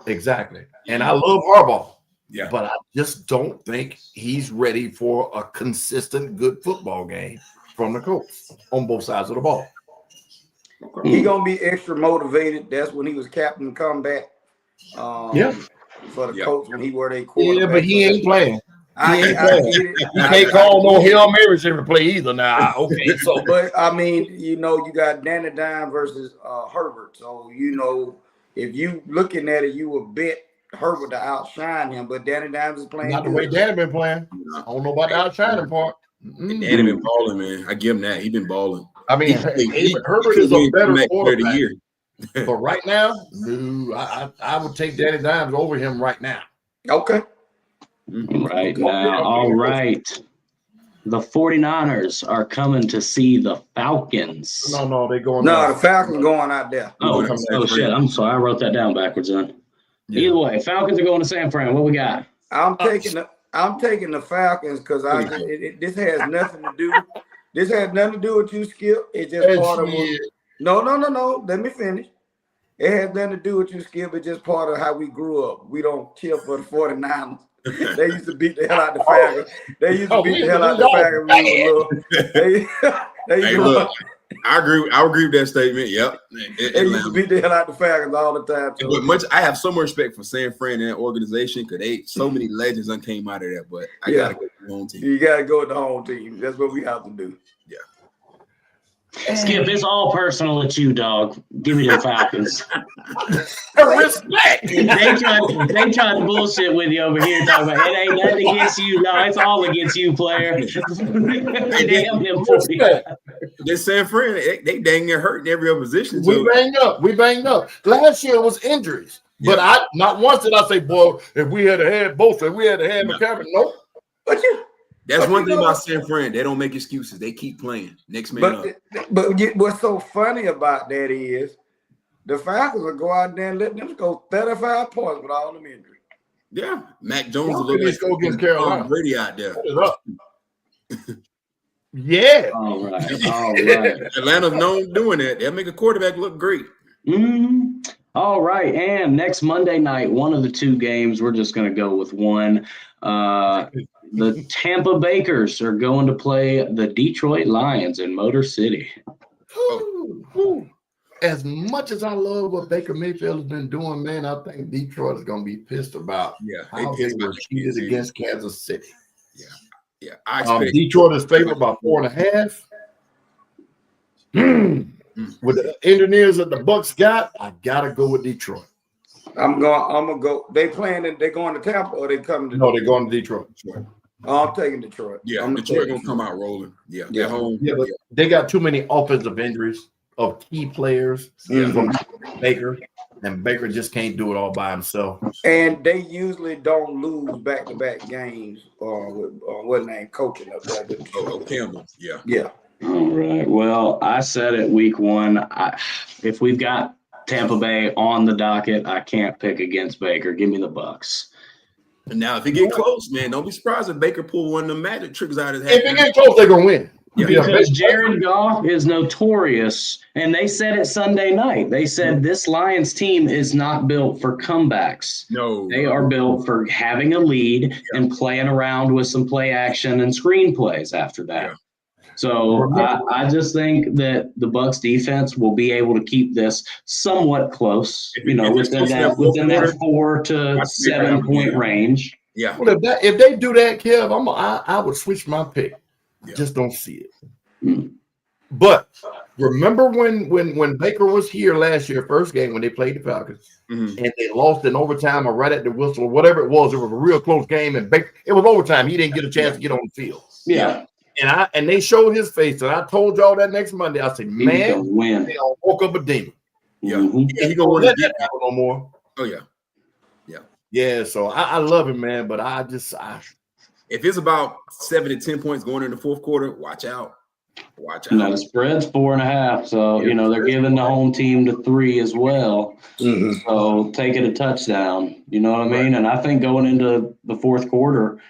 Exactly. And I love Harbaugh. Yeah. But I just don't think he's ready for a consistent good football game from the Colts on both sides of the ball. He gonna be extra motivated. That's when he was captain comeback. For the Colts when he were their quarterback. Yeah, but he ain't playing. I You can't call no Hail Marys every play either now. Okay, so but I mean, you got Danny Dimes versus Herbert. So if you looking at it, you would bet Herbert to outshine him, but Danny Dimes is playing. Not the way Danny been playing. I don't know about the outshining part. Danny been balling, man. I give him that. He been balling. I mean, Herbert is a better quarterback. But right now, no, I would take Danny Dimes over him right now. Okay. Right now. All right. The 49ers are coming to see the Falcons. No, they're going. No, the Falcons going out there. Oh shit. I'm sorry. I wrote that down backwards then. Yeah. Either way, Falcons are going to San Fran. What we got? I'm taking the Falcons because this has nothing to do. This has nothing to do with you, Skip. It's just part of what. No. Let me finish. It has nothing to do with you, Skip. It's just part of how we grew up. We don't cheer for the 49ers. They used to beat the hell out of the Falcons. They used to beat the hell out of the Falcons when we were little. I agree with that statement. Yep. They used to beat the hell out of the Falcons all the time. But I have so much respect for San Fran and that organization because so many legends came out of there. But I gotta go with the home team. You gotta go with the home team. That's what we have to do. Yeah. Skip, it's all personal at you, dog. Give me the Falcons. Respect. They tried to bullshit with you over here, talking about it ain't nothing against you. No, it's all against you, player. Damn him. This San Fran, they dang near hurt in every other position. We banged up. Last year was injuries. Yeah. But not once did I say, boy, if we had had both, if we had had McCaffrey, nope. That's one thing about San Fran. They don't make excuses. They keep playing. Next man up. But what's so funny about that is the Falcons will go out there and let them go 35 points with all them injuries. Yeah. Mac Jones will look like go against Carolina. Brady out there. Yeah. All right. Atlanta's known doing that. They'll make a quarterback look great. Mm-hmm. All right. And next Monday night, one of the two games, we're just going to go with one. The Tampa Bakers are going to play the Detroit Lions in Motor City. As much as I love what Baker Mayfield has been doing, man, I think Detroit is going to be pissed about how they were cheated against Kansas City. Yeah. Yeah, I expect Detroit is favored by 4.5. With the engineers that the Bucks got, I gotta go with Detroit. I'm gonna go. They going to Tampa or they coming to? No, they're going to Detroit. I'm taking Detroit. Yeah, Detroit gonna come out rolling. Yeah, they're home. Yeah, but they got too many offensive injuries of key players from Baker, and Baker just can't do it all by himself. And they usually don't lose back-to-back games with what name coaching up there. Campbell. Yeah. Yeah. All right. Well, I said it week one. If we've got Tampa Bay on the docket, I can't pick against Baker. Give me the Bucks. And now, if it get close, man, don't be surprised if Baker pull one of the magic tricks out of his head. If it get close, they're gonna win. Because Jared Goff is notorious, and they said it Sunday night. They said this Lions team is not built for comebacks. No. They are built for having a lead and playing around with some play action and screen plays after that. Yeah. So I just think that the Bucs defense will be able to keep this somewhat close, within that 4 to 7 point range. Yeah. Well, if they do that, Kev, I would switch my pick. Yeah. Just don't see it. But remember when Baker was here last year, first game when they played the Falcons, and they lost in overtime or right at the whistle or whatever it was. It was a real close game, and Baker, it was overtime. He didn't get a chance to get on the field. Yeah. And they showed his face, and I told y'all that next Monday. I said, "Man, they woke up a demon." Yeah, he gonna let that happen no more. Oh yeah, yeah. So I love him, man. But if it's about 7 to 10 points going in the fourth quarter, watch out. Now the spread's 4.5, so they're giving the home team to 3 as well. So take it a touchdown. You know what I mean? And I think going into the fourth quarter,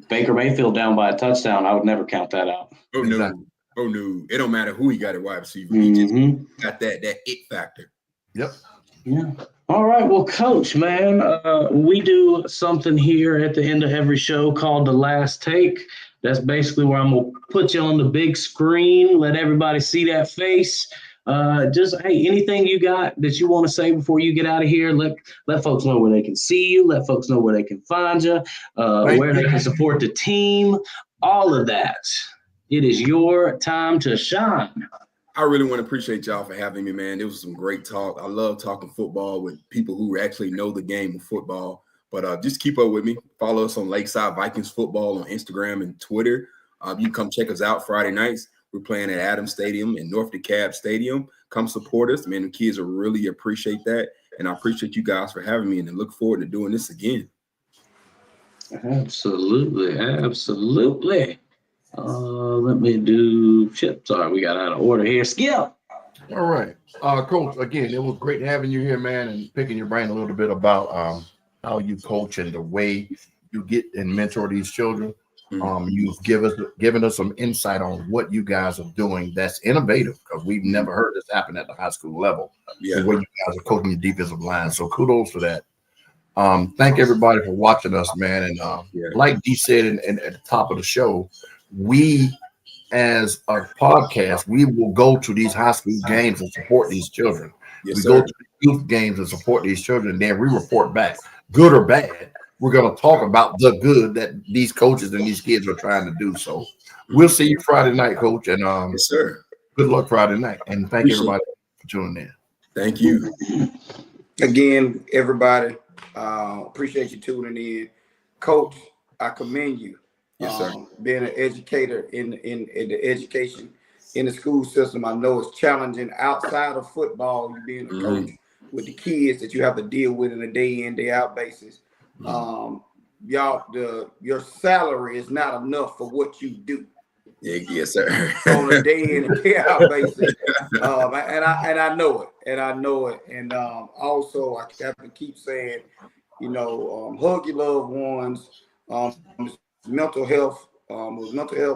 Baker Mayfield down by a touchdown, I would never count that out. Oh no. It don't matter who he got at wide receiver. He just got that it factor. Yep. Yeah. All right. Well, Coach, man, we do something here at the end of every show called The Last Take. That's basically where I'm going to put you on the big screen, let everybody see that face. Anything you got that you want to say before you get out of here, let folks know where they can see you, let folks know where they can find you, where they can support the team, all of that. It is your time to shine. I really want to appreciate y'all for having me, man. It was some great talk. I love talking football with people who actually know the game of football. But just keep up with me. Follow us on Lakeside Vikings Football on Instagram and Twitter. You can come check us out Friday nights. We're playing at Adams Stadium and North DeKalb Stadium. Come support us. Man, the kids will really appreciate that. And I appreciate you guys for having me and I look forward to doing this again. Absolutely. Let me do – sorry, we got out of order here. Skip. All right. Coach, again, it was great having you here, man, and picking your brain a little bit about how you coach and the way you get and mentor these children. You've given us some insight on what you guys are doing that's innovative because we've never heard this happen at the high school level. Yeah. The way you guys are coaching the defensive line. So kudos for that. Thank everybody for watching us, man. And like Dee said at the top of the show, we as a podcast, we will go to these high school games and support these children. Yes, we go to the youth games and support these children, and then we report back, good or bad. We're going to talk about the good that these coaches and these kids are trying to do. So we'll see you Friday night, Coach. And yes, sir. Good luck Friday night. And thank everybody for tuning in. Thank you. Again, everybody, appreciate you tuning in. Coach, I commend you. Yes, sir. Being an educator in the education in the school system, I know it's challenging outside of football. You being a coach with the kids that you have to deal with on a day in, day out basis. Your salary is not enough for what you do. Yes, sir. On a day in and day out basis, and I know it. And also I have to keep saying, hug your loved ones. Mental health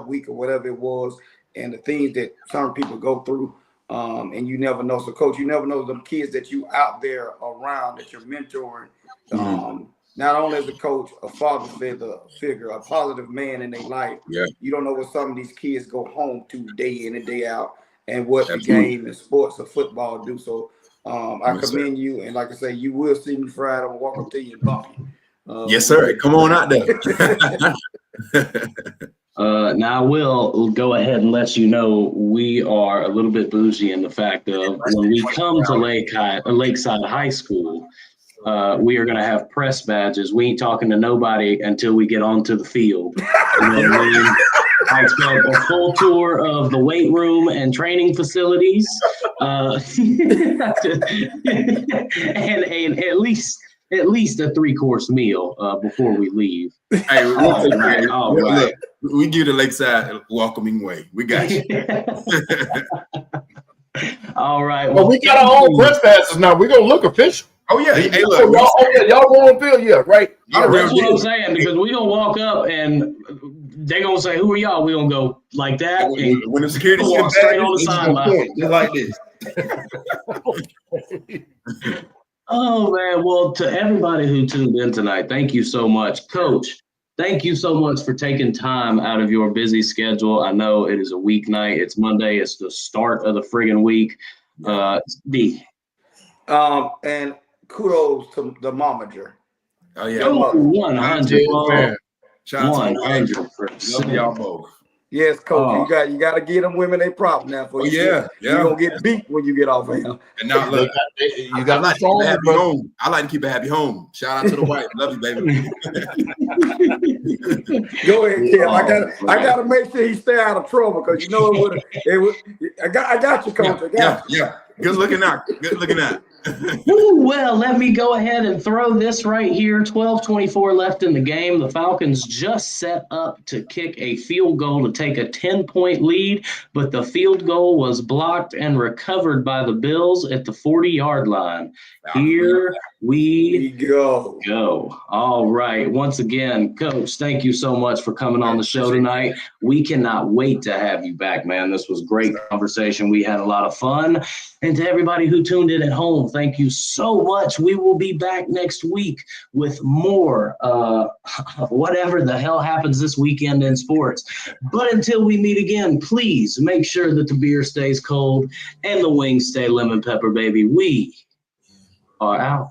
week or whatever it was, and the things that some people go through, and you never know. So, Coach, you never know the kids that you out there around that you're mentoring. Not only as a coach, a father figure, a positive man in their life. Yeah. You don't know what some of these kids go home to day in and day out, and what the game and sports or football do. So, I commend you, and like I say, you will see me Friday. I'm walking to you and bump you. Yes, sir. Come on out there. Now I will go ahead and let you know we are a little bit bougie in the fact of when we come to Lakeside High School, we are going to have press badges. We ain't talking to nobody until we get onto the field. You know what I mean? I expect a full tour of the weight room and training facilities, and at least a 3-course meal before we leave. Hey, All right. Look, we give the Lakeside a welcoming way. We got you. All right. Well, we got our own press passes now. We're gonna look official. Oh yeah. Hey, look. Y'all going on field, yeah, right? Yeah, That's what I'm saying, because we're gonna walk up and they're gonna say, "Who are y'all?" We're gonna go like that. When the security walk straight on the sideline. Just like this. Oh man, well, to everybody who tuned in tonight, thank you so much. Coach, thank you so much for taking time out of your busy schedule. I know it is a weeknight, it's Monday, it's the start of the friggin' week. D. And kudos to the momager. Oh yeah. 100%. Shout out to 100%. Love y'all both. Yes, coach. You got to give them women a prop now. For Yeah. You're gonna get beat when you get off of him. And now look, you got I like to keep a happy home. I like to keep a happy home. Shout out to the wife. Love you, baby. Go ahead, Kev. I gotta make sure he stay out of trouble because you know it would. I got you, coach. Yeah. Good looking out. Well, let me go ahead and throw this right here. 12:24 left in the game. The Falcons just set up to kick a field goal to take a 10-point lead, but the field goal was blocked and recovered by the Bills at the 40-yard line. Here we go. All right. Once again, Coach, thank you so much for coming on the show tonight. We cannot wait to have you back, man. This was great conversation. We had a lot of fun. And to everybody who tuned in at home, thank you so much. We will be back next week with more whatever the hell happens this weekend in sports. But until we meet again, please make sure that the beer stays cold and the wings stay lemon pepper, baby. We are out.